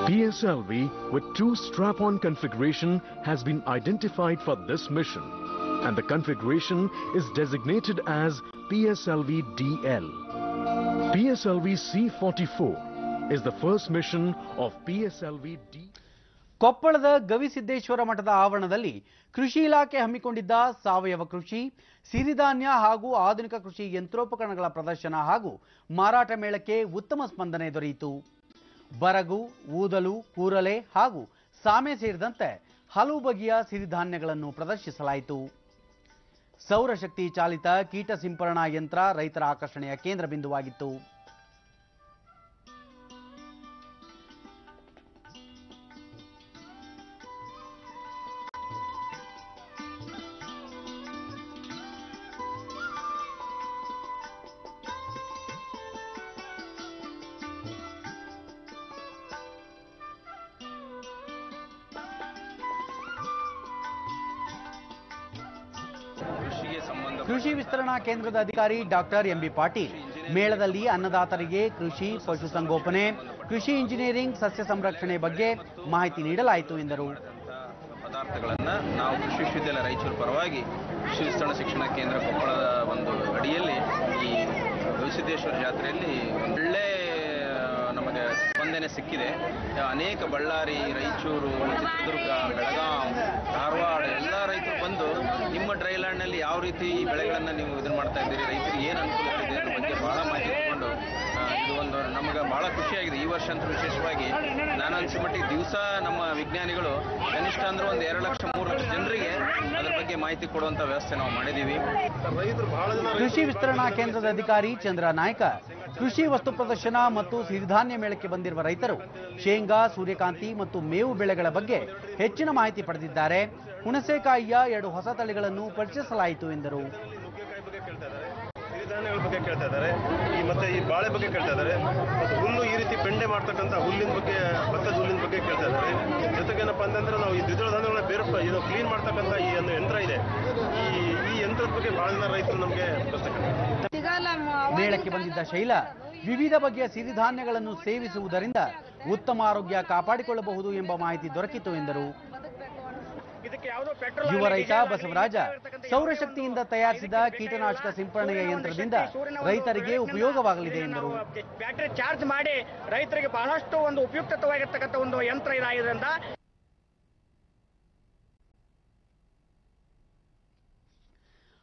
PSLV with 2 strap-on configuration has been identified for this mission, and the configuration is designated as PSLV-DL. PSLV C-44 is the first mission of PSLV-D. ಕೊಪ್ಪಳದ ಗವಿಸಿದ್ದೇಶ್ವರ ಮಠದ ಆವರಣದಲ್ಲಿ ಕೃಷಿ ಇಲಾಖೆ ಹಮ್ಮಿಕೊಂಡಿದ್ದ ಸಾವಯವ ಕೃಷಿ, ಸಿರಿಧಾನ್ಯ ಹಾಗೂ ಆಧುನಿಕ ಕೃಷಿ ಯಂತ್ರೋಪಕರಣಗಳ ಪ್ರದರ್ಶನ ಹಾಗೂ ಮಾರಾಟ ಮೇಳಕ್ಕೆ ಉತ್ತಮ ಸ್ಪಂದನೆ ದೊರೆಯಿತು. ಬರಗು, ಊದಲು, ಕೂರಲೆ ಹಾಗೂ ಸಾಮೆ ಸೇರಿದಂತೆ ಹಲವು ಬಗೆಯ ಸಿರಿಧಾನ್ಯಗಳನ್ನು ಪ್ರದರ್ಶಿಸಲಾಯಿತು. ಸೌರಶಕ್ತಿ ಚಾಲಿತ ಕೀಟ ಸಿಂಪರಣಾ ಯಂತ್ರ ರೈತರ ಆಕರ್ಷಣೆಯ ಕೇಂದ್ರ ಬಿಂದುವಾಗಿತ್ತು. ಕೃಷಿ ವಿಸ್ತರಣಾ ಕೇಂದ್ರದ ಅಧಿಕಾರಿ ಡಾಕ್ಟರ್ ಎಂಬಿ ಪಾಟೀಲ್ ಮೇಳದಲ್ಲಿ ಅನ್ನದಾತರಿಗೆ ಕೃಷಿ, ಪಶುಸಂಗೋಪನೆ, ಕೃಷಿ ಇಂಜಿನಿಯರಿಂಗ್, ಸಸ್ಯ ಸಂರಕ್ಷಣೆ ಬಗ್ಗೆ ಮಾಹಿತಿ ನೀಡಲಾಯಿತು ಎಂದರು. ಪದಾರ್ಥಗಳನ್ನ ನಾವು ಕೃಷಿ ವಿಶ್ವವಿದ್ಯಾಲಯ ರಾಯಚೂರು ಪರವಾಗಿ ಕೃಷಿ ವಿಸ್ತರಣಾ ಶಿಕ್ಷಣ ಕೇಂದ್ರ ಕೊಪ್ಪಳದ ಒಂದು ಅಡಿಯಲ್ಲಿ ಈ ಗವಿಸಿದ್ದೇಶ್ವರ ಜಾತ್ರೆಯಲ್ಲಿ ಒಳ್ಳೆ ನಮಗೆ ಸ್ಪಂದನೆ ಸಿಕ್ಕಿದೆ. ಅನೇಕ ಬಳ್ಳಾರಿ, ರಾಯಚೂರು, ಚಿತ್ರದುರ್ಗ, ಬೆಳಗಾಂ, ಧಾರವಾಡ ಎಲ್ಲ ರೈತರು ಬಂದು ನಿಮ್ಮ ಡ್ರೈ ಲ್ಯಾಂಡ್ನಲ್ಲಿ ಯಾವ ರೀತಿ ಈ ಬೆಳೆಗಳನ್ನು ನೀವು ಇದನ್ನು ಮಾಡ್ತಾ ಇದ್ದೀರಿ, ರೈತರಿಗೆ ಏನು ಅನುಕೂಲ ಇದೆ ಅನ್ನೋ ಬಗ್ಗೆ ಬಹಳ ಮಾಹಿತಿ ತಗೊಂಡು ಇದು ಒಂದು ನಮಗೆ ಬಹಳ ಖುಷಿಯಾಗಿದೆ. ಈ ವರ್ಷ ಅಂತೂ ವಿಶೇಷವಾಗಿ ನಾನು ಅನಿಸಿದ ಮಟ್ಟಿಗೆ ದಿವಸ ನಮ್ಮ ವಿಜ್ಞಾನಿಗಳು ಕನಿಷ್ಠ ಅಂದ್ರೆ ಒಂದು 2 ಲಕ್ಷ 3 ಲಕ್ಷ ಜನರಿಗೆ ಅದರ ಬಗ್ಗೆ ಮಾಹಿತಿ ಕೊಡುವಂತ ವ್ಯವಸ್ಥೆ ನಾವು ಮಾಡಿದ್ದೀವಿ. ಕೃಷಿ ವಿಸ್ತರಣಾ ಕೇಂದ್ರದ ಅಧಿಕಾರಿ ಚಂದ್ರ ನಾಯ್ಕ ಕೃಷಿ ವಸ್ತು ಪ್ರದರ್ಶನ ಮತ್ತು ಸಿರಿಧಾನ್ಯ ಮೇಳಕ್ಕೆ ಬಂದಿರುವ ರೈತರು ಶೇಂಗಾ, ಸೂರ್ಯಕಾಂತಿ ಮತ್ತು ಮೇವು ಬೆಳೆಗಳ ಬಗ್ಗೆ ಹೆಚ್ಚಿನ ಮಾಹಿತಿ ಪಡೆದಿದ್ದಾರೆ. ಹುಣಸೆಕಾಯಿಯ 2 ಹೊಸ ತಳಿಗಳನ್ನು ಪರಿಚಯಿಸಲಾಯಿತು ಎಂದರು. ಸಿರಿಧಾನ್ಯಗಳ ಬಗ್ಗೆ ಕೇಳ್ತಾ ಇದ್ದಾರೆ, ಮತ್ತೆ ಈ ಬಾಳೆ ಬಗ್ಗೆ ಕೇಳ್ತಾ ಇದ್ದಾರೆ, ಮತ್ತು ಹುಲ್ಲು ಈ ರೀತಿ ಪೆಂಡೆ ಮಾಡ್ತಕ್ಕಂಥ ಹುಲ್ಲಿನ ಬಗ್ಗೆ, ಭತ್ತದ ಹುಲ್ಲಿನ ಬಗ್ಗೆ ಕೇಳ್ತಾ ಇದ್ದಾರೆ. ಜೊತೆಗೆ ಏನಪ್ಪ ಅಂತಂದ್ರೆ ನಾವು ಈ ದ್ವಿದಳ ಧಾನ್ಯಗಳನ್ನ ಬೇರೆ ಇದು ಕ್ಲೀನ್ ಮಾಡ್ತಕ್ಕಂಥ ಈ ಒಂದು ಯಂತ್ರ ಇದೆ, ಈ ಯಂತ್ರದ ಬಗ್ಗೆ ಬಹಳ ಜನ ರೈತರು ನಮಗೆ ಪ್ರಶ್ನೆ ಕೇಳ್ತಾರೆ. ಮೇಳಕ್ಕೆ ಬಂದಿದ್ದ ಶೈಲಾ ವಿವಿಧ ಬಗೆಯ ಸಿರಿಧಾನ್ಯಗಳನ್ನು ಸೇವಿಸುವುದರಿಂದ ಉತ್ತಮ ಆರೋಗ್ಯ ಕಾಪಾಡಿಕೊಳ್ಳಬಹುದು ಎಂಬ ಮಾಹಿತಿ ದೊರಕಿತು ಎಂದರು. ಯುವ ರೈತ ಬಸವರಾಜ ಸೌರಶಕ್ತಿಯಿಂದ ತಯಾರಿಸಿದ ಕೀಟನಾಶಕ ಸಿಂಪರಣೆಯ ಯಂತ್ರದಿಂದ ರೈತರಿಗೆ ಉಪಯೋಗವಾಗಲಿದೆ ಎಂದರು. ಬ್ಯಾಟರಿ ಚಾರ್ಜ್ ಮಾಡಿ ರೈತರಿಗೆ ಬಹಳಷ್ಟು ಒಂದು ಉಪಯುಕ್ತವಾಗಿರ್ತಕ್ಕಂಥ ಒಂದು ಯಂತ್ರ ಇದಾಗಿದ್ದರಿಂದ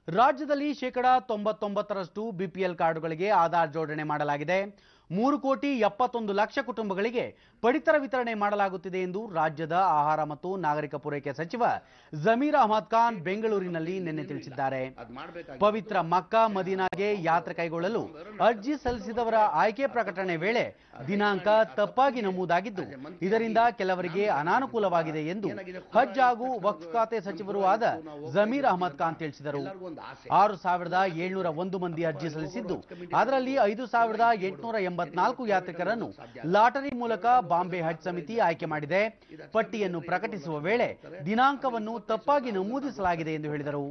ರಾಜ್ಯದಲ್ಲಿ 99% ಬಿಪಿಎಲ್ ಕಾರ್ಡುಗಳಿಗೆ ಆಧಾರ್ ಜೋಡಣೆ ಮಾಡಲಾಗಿದೆ. 3,71,00,000 ಕುಟುಂಬಗಳಿಗೆ ಪಡಿತರ ವಿತರಣೆ ಮಾಡಲಾಗುತ್ತಿದೆ ಎಂದು ರಾಜ್ಯದ ಆಹಾರ ಮತ್ತು ನಾಗರಿಕ ಪೂರೈಕೆ ಸಚಿವ ಜಮೀರ್ ಅಹಮದ್ ಖಾನ್ ಬೆಂಗಳೂರಿನಲ್ಲಿ ನಿನ್ನೆ ತಿಳಿಸಿದ್ದಾರೆ. ಪವಿತ್ರ ಮಕ್ಕಾ ಮದೀನಾಗೆ ಯಾತ್ರೆ ಕೈಗೊಳ್ಳಲು ಅರ್ಜಿ ಸಲ್ಲಿಸಿದವರ ಆಯ್ಕೆ ಪ್ರಕಟಣೆ ವೇಳೆ ದಿನಾಂಕ ತಪ್ಪಾಗಿ ನಮೂದಾಗಿದ್ದು ಇದರಿಂದ ಕೆಲವರಿಗೆ ಅನಾನುಕೂಲವಾಗಿದೆ ಎಂದು ಹಜ್ ಹಾಗೂ ವಕ್ಫ್ ಖಾತೆ ಸಚಿವರೂ ಆದ ಜಮೀರ್ ಅಹಮದ್ ಖಾನ್ ತಿಳಿಸಿದರು. 6,701 ಮಂದಿ ಅರ್ಜಿ ಸಲ್ಲಿಸಿದ್ದು ಅದರಲ್ಲಿ 5,884 ಯಾತ್ರಿಕರನ್ನು ಲಾಟರಿ ಮೂಲಕ ಬಾಂಬೆ ಹಜ್ ಸಮಿತಿ ಆಯ್ಕೆ ಮಾಡಿದೆ. ಪಟ್ಟಿಯನ್ನು ಪ್ರಕಟಿಸುವ ವೇಳೆ ದಿನಾಂಕವನ್ನು ತಪ್ಪಾಗಿ ನಮೂದಿಸಲಾಗಿದೆ ಎಂದು ಹೇಳಿದರು.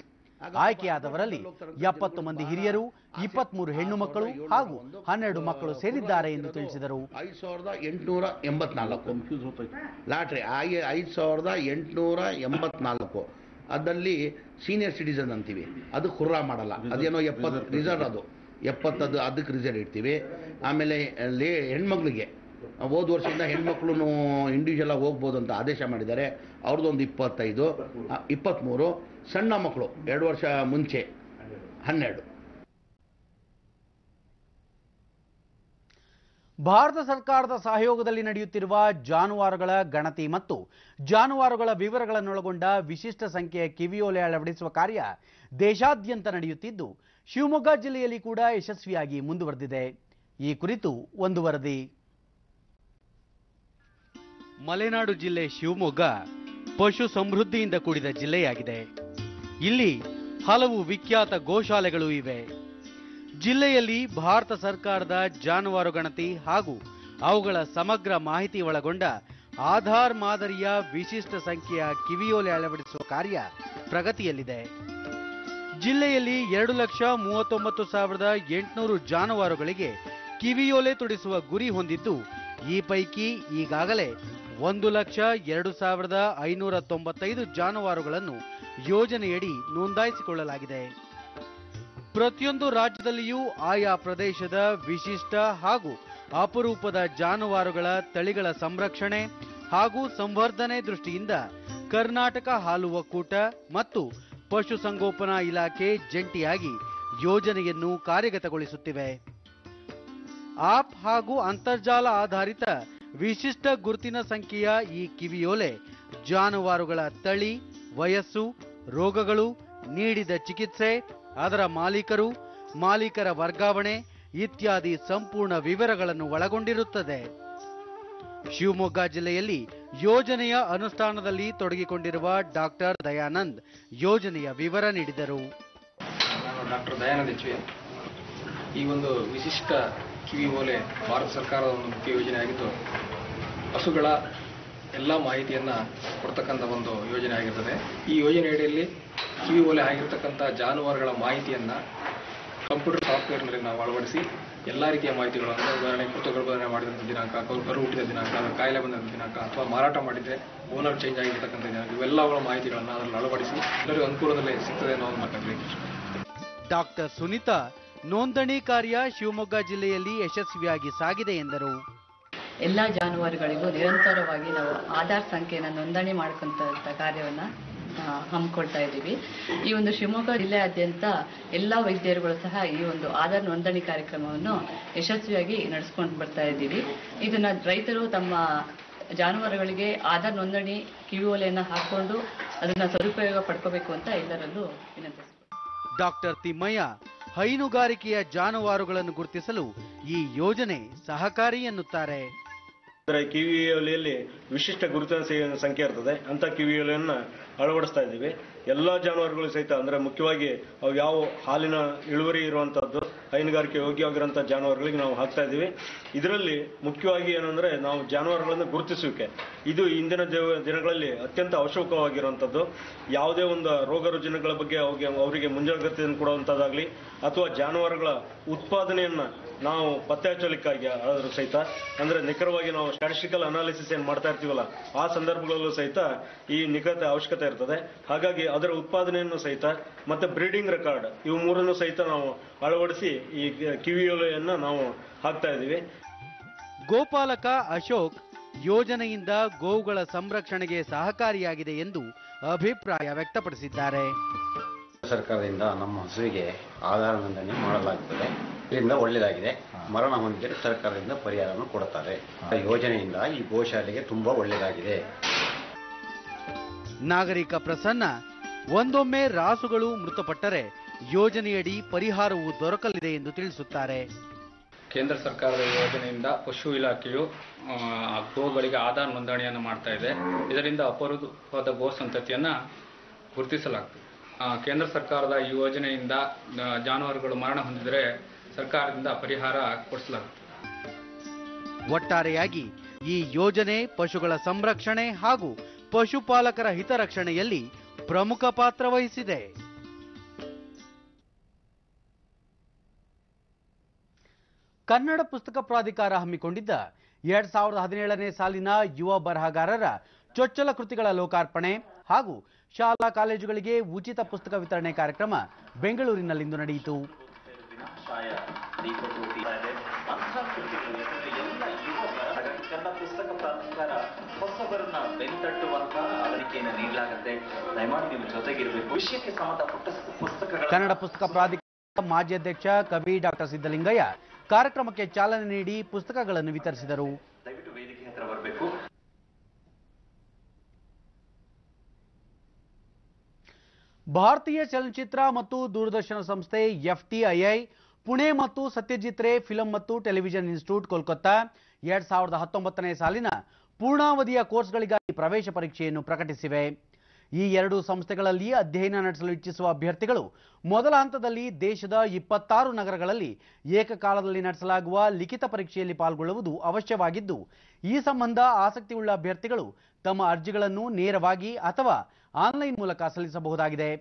ಆಯ್ಕೆಯಾದವರಲ್ಲಿ 70 ಮಂದಿ ಹಿರಿಯರು, 23 ಹೆಣ್ಣು ಮಕ್ಕಳು ಹಾಗೂ 12 ಮಕ್ಕಳು ಸೇರಿದ್ದಾರೆ ಎಂದು ತಿಳಿಸಿದರು. 5,884 ಲಾಟ್ರಿ 5,884 ಅದರಲ್ಲಿ ಸೀನಿಯರ್ ಸಿಟಿಸನ್ ಅಂತೀವಿ, ಅದು ಖುರ್ರಾ ಮಾಡಲ್ಲ, ಅದೇನೋ 70 ರಿಸರ್ವ್, ಅದು 70 ಅದಕ್ಕೆ ರಿಸರ್ವ್ ಇಡ್ತೀವಿ. ಆಮೇಲೆ ಹೆಣ್ಮಕ್ಳಿಗೆ ಹೋದ ವರ್ಷದಿಂದ ಹೆಣ್ಮಕ್ಳು ಇಂಡಿವಿಜುವಲ್ ಆಗಿ ಹೋಗ್ಬೋದು ಅಂತ ಆದೇಶ ಮಾಡಿದ್ದಾರೆ. ಅವ್ರದ್ದೊಂದು 25, 23, ಸಣ್ಣ ಮಕ್ಕಳು 2 ವರ್ಷ ಮುಂಚೆ 12. ಭಾರತ ಸರ್ಕಾರದ ಸಹಯೋಗದಲ್ಲಿ ನಡೆಯುತ್ತಿರುವ ಜಾನುವಾರುಗಳ ಗಣತಿ ಮತ್ತು ಜಾನುವಾರುಗಳ ವಿವರಗಳನ್ನೊಳಗೊಂಡ ವಿಶಿಷ್ಟ ಸಂಖ್ಯೆಯ ಕಿವಿಯೋಲೆ ಅಳವಡಿಸುವ ಕಾರ್ಯ ದೇಶಾದ್ಯಂತ ನಡೆಯುತ್ತಿದ್ದು ಶಿವಮೊಗ್ಗ ಜಿಲ್ಲೆಯಲ್ಲಿ ಕೂಡ ಯಶಸ್ವಿಯಾಗಿ ಮುಂದುವರೆದಿದೆ. ಈ ಕುರಿತು ಒಂದು ವರದಿ. ಮಲೆನಾಡು ಜಿಲ್ಲೆ ಶಿವಮೊಗ್ಗ ಪಶು ಸಮೃದ್ಧಿಯಿಂದ ಕೂಡಿದ ಜಿಲ್ಲೆಯಾಗಿದೆ. ಇಲ್ಲಿ ಹಲವು ವಿಖ್ಯಾತ ಗೋಶಾಲೆಗಳು ಇವೆ. ಜಿಲ್ಲೆಯಲ್ಲಿ ಭಾರತ ಸರ್ಕಾರದ ಜಾನುವಾರು ಗಣತಿ ಹಾಗೂ ಅವುಗಳ ಸಮಗ್ರ ಮಾಹಿತಿ ಒಳಗೊಂಡ ಆಧಾರ್ ಮಾದರಿಯ ವಿಶಿಷ್ಟ ಸಂಖ್ಯೆಯ ಕಿವಿಯೋಲೆ ಅಳವಡಿಸುವ ಕಾರ್ಯ ಪ್ರಗತಿಯಲ್ಲಿದೆ. ಜಿಲ್ಲೆಯಲ್ಲಿ 2,39,800 ಜಾನುವಾರುಗಳಿಗೆ ಕಿವಿಯೋಲೆ ತೊಡಿಸುವ ಗುರಿ ಹೊಂದಿದ್ದು ಈ ಪೈಕಿ ಈಗಾಗಲೇ 1,02,595 ಜಾನುವಾರುಗಳನ್ನು ಯೋಜನೆಯಡಿ ನೋಂದಾಯಿಸಿಕೊಳ್ಳಲಾಗಿದೆ. ಪ್ರತಿಯೊಂದು ರಾಜ್ಯದಲ್ಲಿಯೂ ಆಯಾ ಪ್ರದೇಶದ ವಿಶಿಷ್ಟ ಹಾಗೂ ಅಪರೂಪದ ಜಾನುವಾರುಗಳ ತಳಿಗಳ ಸಂರಕ್ಷಣೆ ಹಾಗೂ ಸಂವರ್ಧನೆ ದೃಷ್ಟಿಯಿಂದ ಕರ್ನಾಟಕ ಹಾಲು ಒಕ್ಕೂಟ ಮತ್ತು ಪಶುಸಂಗೋಪನಾ ಇಲಾಖೆ ಜಂಟಿಯಾಗಿ ಯೋಜನೆಯನ್ನು ಕಾರ್ಯಗತಗೊಳಿಸುತ್ತಿವೆ. ಆಪ್ ಹಾಗೂ ಅಂತರ್ಜಾಲ ಆಧಾರಿತ ವಿಶಿಷ್ಟ ಗುರುತಿನ ಸಂಖ್ಯೆಯ ಈ ಕಿವಿಯೋಲೆ ಜಾನುವಾರುಗಳ ತಳಿ, ವಯಸ್ಸು, ರೋಗಗಳು, ನೀಡಿದ ಚಿಕಿತ್ಸೆ, ಅದರ ಮಾಲೀಕರ ವರ್ಗಾವಣೆ ಇತ್ಯಾದಿ ಸಂಪೂರ್ಣ ವಿವರಗಳನ್ನು ಒಳಗೊಂಡಿರುತ್ತದೆ. ಶಿವಮೊಗ್ಗ ಜಿಲ್ಲೆಯಲ್ಲಿ ಯೋಜನೆಯ ಅನುಷ್ಠಾನದಲ್ಲಿ ತೊಡಗಿಕೊಂಡಿರುವ ಡಾಕ್ಟರ್ ದಯಾನಂದ್ ಯೋಜನೆಯ ವಿವರ ನೀಡಿದರು. ನಾನು ಡಾಕ್ಟರ್ ದಯಾನಂದ್ ಎಚ್. ಈ ಒಂದು ವಿಶಿಷ್ಟ ಕಿವಿ ಓಲೆ ಭಾರತ ಸರ್ಕಾರದ ಒಂದು ಮುಖ್ಯ ಯೋಜನೆಯಾಗಿದ್ದು ಹಸುಗಳ ಎಲ್ಲ ಮಾಹಿತಿಯನ್ನು ಕೊಡ್ತಕ್ಕಂಥ ಒಂದು ಯೋಜನೆ ಆಗಿರ್ತದೆ. ಈ ಯೋಜನೆಯಡಿಯಲ್ಲಿ ಕಿವಿ ಓಲೆ ಆಗಿರ್ತಕ್ಕಂಥ ಜಾನುವಾರುಗಳ ಮಾಹಿತಿಯನ್ನು ಕಂಪ್ಯೂಟರ್ ಸಾಫ್ಟ್ವೇರ್ನಲ್ಲಿ ನಾವು ಅಳವಡಿಸಿ ಎಲ್ಲ ರೀತಿಯ ಮಾಹಿತಿಗಳನ್ನು, ಉದಾಹರಣೆಗೆ ಕೃತಗರ್ಭಧಾರಣೆ ಮಾಡಿದಂಥ ದಿನಾಂಕ, ಕರು ಹುಟ್ಟಿದ ದಿನಾಂಕ, ಕಾಯಿಲೆ ಬಂದಂಥ ದಿನಾಂಕ ಅಥವಾ ಮಾರಾಟ ಮಾಡಿದರೆ ಓನರ್ ಚೇಂಜ್ ಆಗಿರ್ತಕ್ಕಂಥ ದಿನಾಂಕ, ಇವೆಲ್ಲಗಳ ಮಾಹಿತಿಗಳನ್ನು ಅದರಲ್ಲಿ ಅಳವಡಿಸಿ ಎಲ್ಲರಿಗೂ ಅನುಕೂಲದಲ್ಲಿ ಸಿಗ್ತದೆ ಅನ್ನೋ ಒಂದು ಮಾತನ್ನು. ಡಾಕ್ಟರ್ ಸುನೀತಾ ನೋಂದಣಿ ಕಾರ್ಯ ಶಿವಮೊಗ್ಗ ಜಿಲ್ಲೆಯಲ್ಲಿ ಯಶಸ್ವಿಯಾಗಿ ಸಾಗಿದೆ ಎಂದರು. ಎಲ್ಲ ಜಾನುವಾರುಗಳಿಗೂ ನಿರಂತರವಾಗಿ ನಾವು ಆಧಾರ್ ಸಂಖ್ಯೆಯನ್ನು ನೋಂದಣಿ ಮಾಡ್ಕೊಂತ ಕಾರ್ಯವನ್ನು ಹಮ್ಮಿಕೊಳ್ತಾ ಇದ್ದೀವಿ. ಈ ಒಂದು ಶಿವಮೊಗ್ಗ ಜಿಲ್ಲೆಯಾದ್ಯಂತ ಎಲ್ಲ ವೈದ್ಯರುಗಳು ಸಹ ಈ ಒಂದು ಆಧಾರ್ ನೋಂದಣಿ ಕಾರ್ಯಕ್ರಮವನ್ನು ಯಶಸ್ವಿಯಾಗಿ ನಡೆಸ್ಕೊಂಡು ಬರ್ತಾ ಇದ್ದೀವಿ. ಇದನ್ನ ರೈತರು ತಮ್ಮ ಜಾನುವಾರುಗಳಿಗೆ ಆಧಾರ್ ನೋಂದಣಿ ಕಿವಿ ಓಲೆಯನ್ನು ಹಾಕೊಂಡು ಅದನ್ನ ಸದುಪಯೋಗ ಪಡ್ಕೋಬೇಕು ಅಂತ ಎಲ್ಲರಲ್ಲೂ ವಿನಂತಿಸ್ತಾರೆ. ಡಾಕ್ಟರ್ ತಿಮ್ಮಯ್ಯ ಹೈನುಗಾರಿಕೆಯ ಜಾನುವಾರುಗಳನ್ನು ಗುರುತಿಸಲು ಈ ಯೋಜನೆ ಸಹಕಾರಿ ಎನ್ನುತ್ತಾರೆ. ಕಿವಿ ಓಲೆಯಲ್ಲಿ ವಿಶಿಷ್ಟ ಗುರುತಿನ ಸಂಖ್ಯೆ ಇರ್ತದೆ. ಅಂತ ಕಿವಿ ಓಲೆಯನ್ನು ಅಳವಡಿಸ್ತಾ ಇದ್ದೀವಿ. ಎಲ್ಲ ಜಾನುವಾರುಗಳು ಸಹಿತ, ಅಂದರೆ ಮುಖ್ಯವಾಗಿ ಅವು ಯಾವ ಹಾಲಿನ ಇಳುವರಿ ಇರುವಂಥದ್ದು ಹೈನುಗಾರಿಕೆ ಯೋಗ್ಯವಾಗಿರುವಂಥ ಜಾನುವಾರುಗಳಿಗೆ ನಾವು ಹಾಕ್ತಾ ಇದ್ದೀವಿ. ಇದರಲ್ಲಿ ಮುಖ್ಯವಾಗಿ ಏನಂದರೆ ನಾವು ಜಾನುವಾರುಗಳನ್ನು ಗುರುತಿಸುವಿಕೆ, ಇದು ಇಂದಿನ ದಿನಗಳಲ್ಲಿ ಅತ್ಯಂತ ಅವಶ್ಯಕವಾಗಿರುವಂಥದ್ದು. ಯಾವುದೇ ಒಂದು ರೋಗ ರುಜಿನಗಳ ಬಗ್ಗೆ ಅವರಿಗೆ ಮುಂಜಾಗ್ರತೆಯನ್ನು ಕೊಡುವಂಥದ್ದಾಗಲಿ ಅಥವಾ ಜಾನುವಾರುಗಳ ಉತ್ಪಾದನೆಯನ್ನು ನಾವು ಪತ್ತೆ ಹಚ್ಚಲಿಕ್ಕಾಗಿ ಆದರೂ ಸಹಿತ, ಅಂದರೆ ನಿಖರವಾಗಿ ನಾವು ಸ್ಟ್ಯಾಟಿಸ್ಟಿಕಲ್ ಅನಾಲಿಸಿಸ್ ಏನು ಮಾಡ್ತಾ ಇರ್ತೀವಲ್ಲ ಆ ಸಂದರ್ಭಗಳಲ್ಲೂ ಸಹಿತ ಈ ನಿಖರತೆ ಅವಶ್ಯಕತೆ ಇರ್ತದೆ. ಹಾಗಾಗಿ ಅದರ ಉತ್ಪಾದನೆಯನ್ನು ಸಹಿತ ಮತ್ತೆ ಬ್ರೀಡಿಂಗ್ ರೆಕಾರ್ಡ್ ಇವು ಮೂರನ್ನು ಸಹಿತ ನಾವು ಅಳವಡಿಸಿ ಈ ಕಿವಿ ಓಲೆಯನ್ನು ನಾವು ಹಾಕ್ತಾ ಇದ್ದೀವಿ. ಗೋಪಾಲಕ ಅಶೋಕ್ ಯೋಜನೆಯಿಂದ ಗೋವುಗಳ ಸಂರಕ್ಷಣೆಗೆ ಸಹಕಾರಿಯಾಗಿದೆ ಎಂದು ಅಭಿಪ್ರಾಯ ವ್ಯಕ್ತಪಡಿಸಿದ್ದಾರೆ. ಸರ್ಕಾರದಿಂದ ನಮ್ಮ ಹಸುವಿಗೆ ಆಧಾರ ನೋಂದಣಿ ಮಾಡಲಾಗುತ್ತದೆ. ಇದರಿಂದ ಒಳ್ಳೆಯದಾಗಿದೆ. ಮರಣ ಹೊಂದಿದರೆ ಸರ್ಕಾರದಿಂದ ಪರಿಹಾರವನ್ನು ಕೊಡುತ್ತಾರೆ. ಯೋಜನೆಯಿಂದ ಈ ಗೋಶಾಲೆಗೆ ತುಂಬಾ ಒಳ್ಳೆಯದಾಗಿದೆ. ನಾಗರಿಕ ಪ್ರಸನ್ನ, ಒಂದೊಮ್ಮೆ ರಾಸುಗಳು ಮೃತಪಟ್ಟರೆ ಯೋಜನೆಯಡಿ ಪರಿಹಾರವು ದೊರಕಲಿದೆ ಎಂದು ತಿಳಿಸುತ್ತಾರೆ. ಕೇಂದ್ರ ಸರ್ಕಾರದ ಯೋಜನೆಯಿಂದ ಪಶು ಇಲಾಖೆಯು ಗೋಗಳಿಗೆ ಆಧಾರ್ ನೋಂದಣಿಯನ್ನು ಮಾಡ್ತಾ ಇದೆ. ಇದರಿಂದ ಅಪರೂಪದ ಗೋ ಸಂತತಿಯನ್ನು ಗುರುತಿಸಲಾಗ್ತದೆ. ಕೇಂದ್ರ ಸರ್ಕಾರದ ಈ ಯೋಜನೆಯಿಂದ ಜಾನುವಾರುಗಳು ಮರಣ ಹೊಂದಿದರೆ ಸರ್ಕಾರದಿಂದ ಪರಿಹಾರ ಕೊಡಿಸಲಾಗುತ್ತದೆ. ಒಟ್ಟಾರೆಯಾಗಿ ಈ ಯೋಜನೆ ಪಶುಗಳ ಸಂರಕ್ಷಣೆ ಹಾಗೂ ಪಶುಪಾಲಕರ ಹಿತರಕ್ಷಣೆಯಲ್ಲಿ ಪ್ರಮುಖ ಪಾತ್ರ ವಹಿಸಿದೆ. ಕನ್ನಡ ಪುಸ್ತಕ ಪ್ರಾಧಿಕಾರ ಹಮ್ಮಿಕೊಂಡಿದ್ದ 2017ನೇ ಸಾಲಿನ ಯುವ ಬರಹಗಾರರ ಚೊಚ್ಚಲ ಕೃತಿಗಳ ಲೋಕಾರ್ಪಣೆ ಹಾಗೂ ಶಾಲಾ ಕಾಲೇಜುಗಳಿಗೆ ಉಚಿತ ಪುಸ್ತಕ ವಿತರಣೆ ಕಾರ್ಯಕ್ರಮ ಬೆಂಗಳೂರಿನಲ್ಲಿಂದು ನಡೆಯಿತು. ಕನ್ನಡ ಪುಸ್ತಕ ಪ್ರಾಧಿಕಾರ ಹೊಸಬರನ್ನ ಬೆಂತಟ್ಟುವಂತ ಅವರಿಕೆಯನ್ನು ನೀಡಲಾಗುತ್ತೆ. ದಯಮಾಡಿ ನೀವು ಜೊತೆಗಿರಬೇಕು. ವಿಷಯಕ್ಕೆ ಸಂಬಂಧಪಟ್ಟ ಪುಸ್ತಕಗಳ ಕನ್ನಡ ಪುಸ್ತಕ ಪ್ರಾಧಿಕಾರ ಮಾಜಿ ಅಧ್ಯಕ್ಷ ಕವಿ ಡಾಕ್ಟರ್ ಸಿದ್ದಲಿಂಗಯ್ಯ ಕಾರ್ಯಕ್ರಮಕ್ಕೆ ಚಾಲನೆ ನೀಡಿ ಪುಸ್ತಕಗಳನ್ನು ವಿತರಿಸಿದರು. ದಯವಿಟ್ಟು ವೇದಿಕೆ ಹತ್ರ ಬರಬೇಕು. ಭಾರತೀಯ ಚಲನಚಿತ್ರ ಮತ್ತು ದೂರದರ್ಶನ ಸಂಸ್ಥೆ FTII ಪುಣೆ ಮತ್ತು ಸತ್ಯಜಿತ್ ರೇ ಫಿಲಂ ಮತ್ತು ಟೆಲಿವಿಷನ್ ಇನ್ಸ್ಟಿಟ್ಯೂಟ್ ಕೋಲ್ಕತ್ತಾ 2019ನೇ ಸಾಲಿನ ಪೂರ್ಣಾವಧಿಯ ಕೋರ್ಸ್ಗಳಿಗಾಗಿ ಪ್ರವೇಶ ಪರೀಕ್ಷೆಯನ್ನು ಪ್ರಕಟಿಸಿವೆ. ಈ ಎರಡೂ ಸಂಸ್ಥೆಗಳಲ್ಲಿ ಅಧ್ಯಯನ ನಡೆಸಲು ಇಚ್ಛಿಸುವ ಅಭ್ಯರ್ಥಿಗಳು ಮೊದಲ ಹಂತದಲ್ಲಿ ದೇಶದ 26 ನಗರಗಳಲ್ಲಿ ಏಕಕಾಲದಲ್ಲಿ ನಡೆಸಲಾಗುವ ಲಿಖಿತ ಪರೀಕ್ಷೆಯಲ್ಲಿ ಪಾಲ್ಗೊಳ್ಳುವುದು ಅವಶ್ಯವಾಗಿದ್ದು, ಈ ಸಂಬಂಧ ಆಸಕ್ತಿಯುಳ್ಳ ಅಭ್ಯರ್ಥಿಗಳು ತಮ್ಮ ಅರ್ಜಿಗಳನ್ನು ನೇರವಾಗಿ ಅಥವಾ ಆನ್ಲೈನ್ ಮೂಲಕ ಸಲ್ಲಿಸಬಹುದಾಗಿದೆ.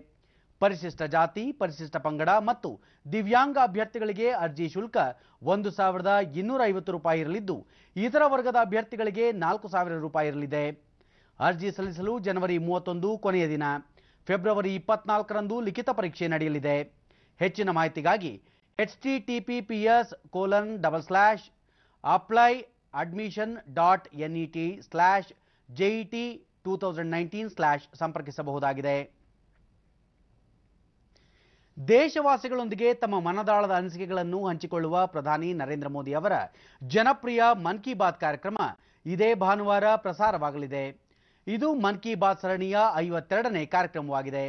ಪರಿಶಿಷ್ಟ ಜಾತಿ, ಪರಿಶಿಷ್ಟ ಪಂಗಡ ಮತ್ತು ದಿವ್ಯಾಂಗ ಅಭ್ಯರ್ಥಿಗಳಿಗೆ ಅರ್ಜಿ ಶುಲ್ಕ 1,250 ರೂಪಾಯಿ ಇರಲಿದ್ದು, ಇತರ ವರ್ಗದ ಅಭ್ಯರ್ಥಿಗಳಿಗೆ 4,000 ರೂಪಾಯಿ ಇರಲಿದೆ. ಅರ್ಜಿ ಸಲ್ಲಿಸಲು ಜನವರಿ 31 ಕೊನೆಯ ದಿನ. ಫೆಬ್ರವರಿ 24ರಂದು ಲಿಖಿತ ಪರೀಕ್ಷೆ ನಡೆಯಲಿದೆ. ಹೆಚ್ಚಿನ ಮಾಹಿತಿಗಾಗಿ https://applyadmission.net/JET2019/ ಸಂಪರ್ಕಿಸಬಹುದಾಗಿದೆ. ದೇಶವಾಸಿಗಳೊಂದಿಗೆ ತಮ್ಮ ಮನದಾಳದ ಅನಿಸಿಕೆಗಳನ್ನು ಹಂಚಿಕೊಳ್ಳುವ ಪ್ರಧಾನಿ ನರೇಂದ್ರ ಮೋದಿ ಅವರ ಜನಪ್ರಿಯ ಮನ್ ಕಿ ಬಾತ್ ಕಾರ್ಯಕ್ರಮ ಇದೇ ಭಾನುವಾರ ಪ್ರಸಾರವಾಗಲಿದೆ. ಇದು ಮನ್ ಕಿ ಬಾತ್ ಸರಣಿಯ 52ನೇ ಕಾರ್ಯಕ್ರಮವಾಗಿದೆ.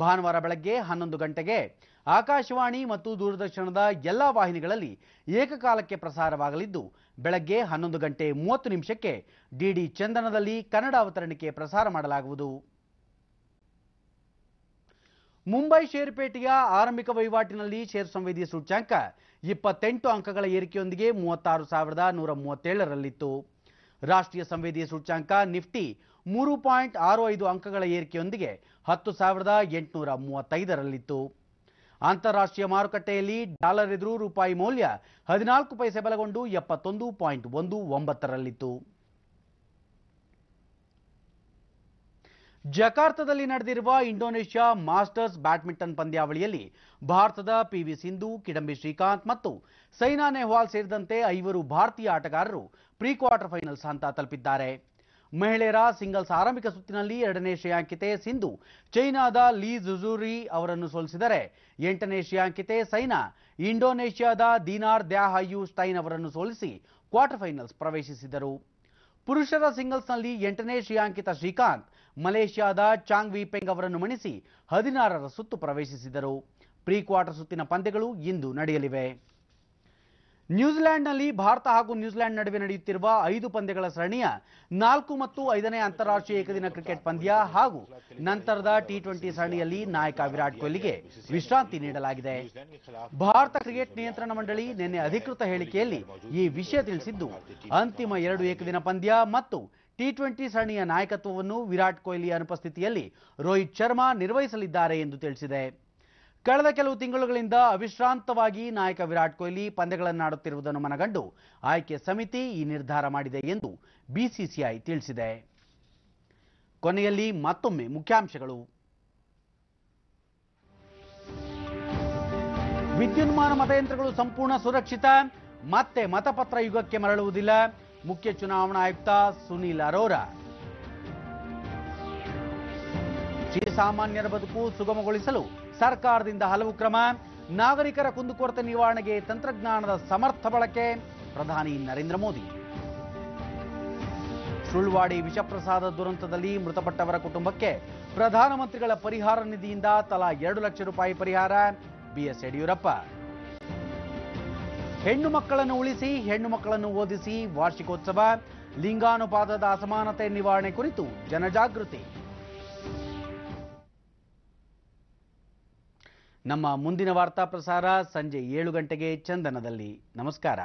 ಭಾನುವಾರ ಬೆಳಗ್ಗೆ 11 ಗಂಟೆಗೆ ಆಕಾಶವಾಣಿ ಮತ್ತು ದೂರದರ್ಶನದ ಎಲ್ಲಾ ವಾಹಿನಿಗಳಲ್ಲಿ ಏಕಕಾಲಕ್ಕೆ ಪ್ರಸಾರವಾಗಲಿದ್ದು, ಬೆಳಗ್ಗೆ 11 ಗಂಟೆ 30 ನಿಮಿಷಕ್ಕೆ ಡಿಡಿ ಚಂದನದಲ್ಲಿ ಕನ್ನಡ ಅವತರಣಿಕೆ ಪ್ರಸಾರ ಮಾಡಲಾಗುವುದು. ಮುಂಬೈ ಷೇರುಪೇಟೆಯ ಆರಂಭಿಕ ವಹಿವಾಟಿನಲ್ಲಿ ಷೇರು ಸಂವೇದಿ ಸೂಚ್ಯಂಕ 28 ಅಂಕಗಳ ಏರಿಕೆಯೊಂದಿಗೆ 36,137ರಲ್ಲಿತ್ತು. ರಾಷ್ಟ್ರೀಯ ಸಂವೇದಿ ಸೂಚ್ಯಂಕ ನಿಫ್ಟಿ 3.65 ಅಂಕಗಳ ಏರಿಕೆಯೊಂದಿಗೆ 10,835ರಲ್ಲಿತ್ತು. ಅಂತಾರಾಷ್ಟ್ರೀಯ ಮಾರುಕಟ್ಟೆಯಲ್ಲಿ ಡಾಲರ್ ಎದುರು ರೂಪಾಯಿ ಮೌಲ್ಯ 14 ಪೈಸೆ ಬಲಗೊಂಡು 71.19ರಲ್ಲಿತ್ತು. ಜಕಾರ್ತದಲ್ಲಿ ನಡೆದಿರುವ ಇಂಡೋನೇಷ್ಯಾ ಮಾಸ್ಟರ್ಸ್ ಬ್ಯಾಡ್ಮಿಂಟನ್ ಪಂದ್ಯಾವಳಿಯಲ್ಲಿ ಭಾರತದ ಪಿವಿ ಸಿಂಧು, ಕಿಡಂಬಿ ಶ್ರೀಕಾಂತ್ ಮತ್ತು ಸೈನಾ ನೆಹ್ವಾಲ್ ಸೇರಿದಂತೆ 5 ಭಾರತೀಯ ಆಟಗಾರರು ಪ್ರೀ ಕ್ವಾರ್ಟರ್ ಫೈನಲ್ಸ್ ಹಂತ ತಲುಪಿದ್ದಾರೆ. ಮಹಿಳೆಯರ ಸಿಂಗಲ್ಸ್ ಆರಂಭಿಕ ಸುತ್ತಿನಲ್ಲಿ 2ನೇ ಶ್ರೇಯಾಂಕಿತೆ ಸಿಂಧು ಚೈನಾದ ಲೀ ಜುಜುರಿ ಅವರನ್ನು ಸೋಲಿಸಿದರೆ, 8ನೇ ಶ್ರೇಯಾಂಕಿತೆ ಸೈನಾ ಇಂಡೋನೇಷ್ಯಾದ ದಿನಾರ್ ದ್ಯಾಹಯು ಸ್ಟೈನ್ ಅವರನ್ನು ಸೋಲಿಸಿ ಕ್ವಾರ್ಟರ್ ಫೈನಲ್ಸ್ ಪ್ರವೇಶಿಸಿದರು. ಪುರುಷರ ಸಿಂಗಲ್ಸ್ನಲ್ಲಿ 8ನೇ ಶ್ರೇಯಾಂಕಿತ ಶ್ರೀಕಾಂತ್ ಮಲೇಷ್ಯಾದ ಚಾಂಗ್ ವಿಪೆಂಗ್ ಅವರನ್ನು ಮಣಿಸಿ 16ರ ಸುತ್ತು ಪ್ರವೇಶಿಸಿದರು. ಪ್ರೀ ಕ್ವಾರ್ಟರ್ ಸುತ್ತಿನ ಪಂದ್ಯಗಳು ಇಂದು ನಡೆಯಲಿವೆ. ನ್ಯೂಜಿಲೆಂಡ್ನಲ್ಲಿ ಭಾರತ ಹಾಗೂ ನ್ಯೂಜಿಲೆಂಡ್ ನಡುವೆ ನಡೆಯುತ್ತಿರುವ 5 ಪಂದ್ಯಗಳ ಸರಣಿಯ 4 ಮತ್ತು 5ನೇ ಅಂತಾರಾಷ್ಟ್ರೀಯ ಏಕದಿನ ಕ್ರಿಕೆಟ್ ಪಂದ್ಯ ಹಾಗೂ ನಂತರದ ಟಿ20 ಸರಣಿಯಲ್ಲಿ ನಾಯಕ ವಿರಾಟ್ ಕೊಹ್ಲಿಗೆ ವಿಶ್ರಾಂತಿ ನೀಡಲಾಗಿದೆ. ಭಾರತ ಕ್ರಿಕೆಟ್ ನಿಯಂತ್ರಣ ಮಂಡಳಿ ನಿನ್ನೆ ಅಧಿಕೃತ ಹೇಳಿಕೆಯಲ್ಲಿ ಈ ವಿಷಯ ತಿಳಿಸಿದ್ದು, ಅಂತಿಮ 2 ಏಕದಿನ ಪಂದ್ಯ ಮತ್ತು ಟಿ20 ಸರಣಿಯ ನಾಯಕತ್ವವನ್ನು ವಿರಾಟ್ ಕೊಹ್ಲಿ ಅನುಪಸ್ಥಿತಿಯಲ್ಲಿ ರೋಹಿತ್ ಶರ್ಮಾ ನಿರ್ವಹಿಸಲಿದ್ದಾರೆ ಎಂದು ತಿಳಿಸಿದೆ. ಕಳೆದ ಕೆಲವು ತಿಂಗಳುಗಳಿಂದ ಅವಿಶ್ರಾಂತವಾಗಿ ನಾಯಕ ವಿರಾಟ್ ಕೊಹ್ಲಿ ಪಂದ್ಯಗಳನ್ನಾಡುತ್ತಿರುವುದನ್ನು ಮನಗಂಡು ಆಯ್ಕೆ ಸಮಿತಿ ಈ ನಿರ್ಧಾರ ಮಾಡಿದೆ ಎಂದು ಬಿಸಿಸಿಐ ತಿಳಿಸಿದೆ. ಕೊನೆಯಲ್ಲಿ ಮತ್ತೊಮ್ಮೆ ಮುಖ್ಯಾಂಶಗಳು. ವಿದ್ಯುನ್ಮಾನ ಮತಯಂತ್ರಗಳು ಸಂಪೂರ್ಣ ಸುರಕ್ಷಿತ, ಮತ್ತೆ ಮತಪತ್ರ ಯುಗಕ್ಕೆ ಮರಳುವುದಿಲ್ಲ, ಮುಖ್ಯ ಚುನಾವಣಾ ಆಯುಕ್ತ ಸುನೀಲ್ ಅರೋರಾ. ಶ್ರೀಸಾಮಾನ್ಯರ ಬದುಕು ಸುಗಮಗೊಳಿಸಲು ಸರ್ಕಾರದಿಂದ ಹಲವು ಕ್ರಮ, ನಾಗರಿಕರ ಕುಂದುಕೊರತೆ ನಿವಾರಣೆಗೆ ತಂತ್ರಜ್ಞಾನದ ಸಮರ್ಥ ಬಳಕೆ, ಪ್ರಧಾನಿ ನರೇಂದ್ರ ಮೋದಿ. ಸುಳ್ವಾಡಿ ವಿಷಪ್ರಸಾದ ದುರಂತದಲ್ಲಿ ಮೃತಪಟ್ಟವರ ಕುಟುಂಬಕ್ಕೆ ಪ್ರಧಾನಮಂತ್ರಿಗಳ ಪರಿಹಾರ ನಿಧಿಯಿಂದ ತಲಾ 2 ಲಕ್ಷ ರೂಪಾಯಿ ಪರಿಹಾರ, ಬಿಎಸ್ ಯಡಿಯೂರಪ್ಪ. ಹೆಣ್ಣು ಮಕ್ಕಳನ್ನು ಉಳಿಸಿ, ಹೆಣ್ಣು ಮಕ್ಕಳನ್ನು ಓದಿಸಿ ವಾರ್ಷಿಕೋತ್ಸವ, ಲಿಂಗಾನುಪಾತದ ಅಸಮಾನತೆ ನಿವಾರಣೆ ಕುರಿತು ಜನಜಾಗೃತಿ. ನಮ್ಮ ಮುಂದಿನ ವಾರ್ತಾ ಪ್ರಸಾರ ಸಂಜೆ 7 ಗಂಟೆಗೆ ಚಂದನದಲ್ಲಿ. ನಮಸ್ಕಾರ.